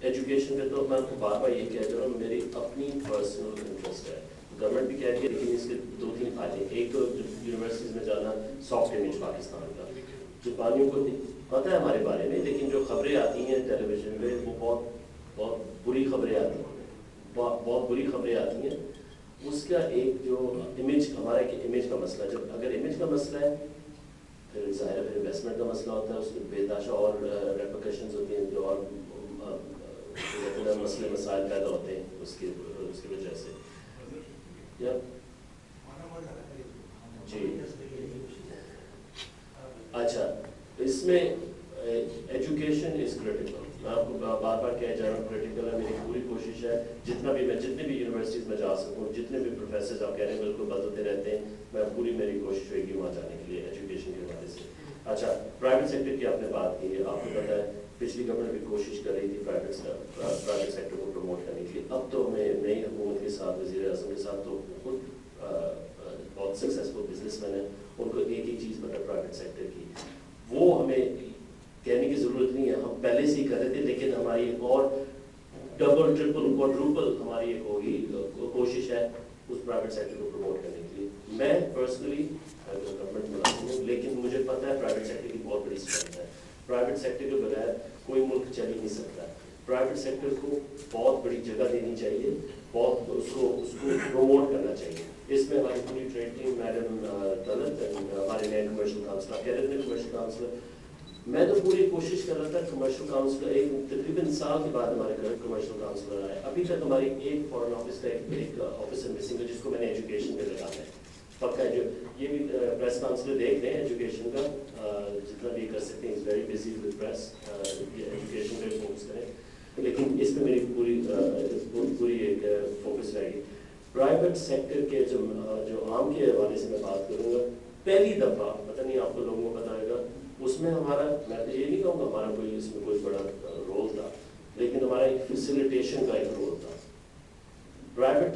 ایجوکیشن پہ تو میں آپ کو بار بار یہ کہتا ہوں میری اپنی پرسنل انٹرسٹ ہے. گورنمنٹ بھی کہہ رہی ہے لیکن اس کے 2-3 فائدے. ایک تو یونیورسٹیز میں جانا سافٹ امیج پاکستان کا, جاپانیوں کو پتہ ہے ہمارے بارے میں, لیکن جو خبریں آتی ہیں ٹیلی ویژن پہ وہ بہت بری خبریں آتی ہیں, بہت بری خبریں آتی ہیں. اس کا ایک جو امیج, ہمارا ایک امیج کا مسئلہ ہے. جب اگر امیج کا مسئلہ ہے پھر ظاہر ہے پھر انویسٹمنٹ کا مسئلہ ہوتا ہے, اس میں بے تحاشا اور ریپریکیشنز ہوتی ہیں جو اور مسئلے مسائل پیدا ہوتے ہیں اس کی وجہ سے. جی اچھا, اس میں ایجوکیشن از کریٹیکل. میں آپ کو بار بار کہہ جا رہا ہوں کریٹیکل ہے. میری پوری کوشش ہے جتنے بھی یونیورسٹیز میں جا سکوں, جتنے بھی پروفیسرز آپ کہہ رہے ہیں بالکل بدلتے رہتے ہیں, میں پوری میری کوشش ہوئے گی وہاں جانے کے لیے ایجوکیشن کے حوالے سے. اچھا, پرائیویٹ سیکٹر کی آپ نے بات کی ہے. آپ کو پتہ ہے پچھلی گورنمنٹ بھی کوشش کر رہی تھی پرائیویٹ سیکٹر کو پروموٹ کرنے کے لیے. اب تو ہمیں نئی حکومت کے ساتھ, وزیر اعظم کے ساتھ, تو خود بہت سکسیزفل بزنس مین ہیں, ان کو ایک ہی چیز پتہ پرائیویٹ سیکٹر کی. وہ ہمیں کہنے کی ضرورت نہیں ہے, ہم پہلے سے ہی کر رہے تھے, لیکن ہماری ایک اور ڈبل ٹرپل کوادروپل ہماری ایک ہوگی کوشش ہے اس پرائیویٹ سیکٹر کو پروموٹ کرنے کے لیے. میں پرسنلی گورنمنٹ ملازم ہوں, لیکن مجھے پتہ ہے پرائیویٹ سیکٹر کی بہت بڑی اسٹرینتھ ہے. پرائیویٹ سیکٹر کے بغیر کوئی ملک چل ہی نہیں سکتا. پرائیویٹ سیکٹر کو بہت بڑی جگہ دینی چاہیے, بہت اس کو پروموٹ کرنا چاہیے. اس میں ہماری پوری ٹرینڈ ٹیم, میڈم دولت, ہمارے نئے کمرشل کاؤنسلر, آپ کہہ رہے تھے کمرشل کاؤنسلر, میں تو پوری کوشش کر رہا تھا کمرشل کاؤنسلر. ایک تقریباً سال کے بعد ہمارے گھر کمرشل کاؤنسلر آئے. ابھی تک ہماری ایک فارن آفس کا ایک آفیسر مسنگ ہے جس کو میں نے ایجوکیشن پہ لگانا ہے. پکا جو یہ بھی پریس کاؤنسلر دیکھ رہے ہیں ایجوکیشن کا, جتنا بھی کر سکتے ہیں, is very busy with press, education پہ فوکس کریں, لیکن اس میں میری پوری ایک فوکس رہے گی. پرائیویٹ سیکٹر کے جو عام کے حوالے سے میں بات کروں گا, پہلی دفعہ پتہ نہیں آپ کو لوگوں کو پتہ ہوگا, اس میں ہمارا, میں تو یہ نہیں کہوں گا ہمارا کوئی اس میں کوئی بڑا رول تھا, لیکن ہمارا ایک فیسیلیٹیشن کا ایک رول تھا. پرائیویٹ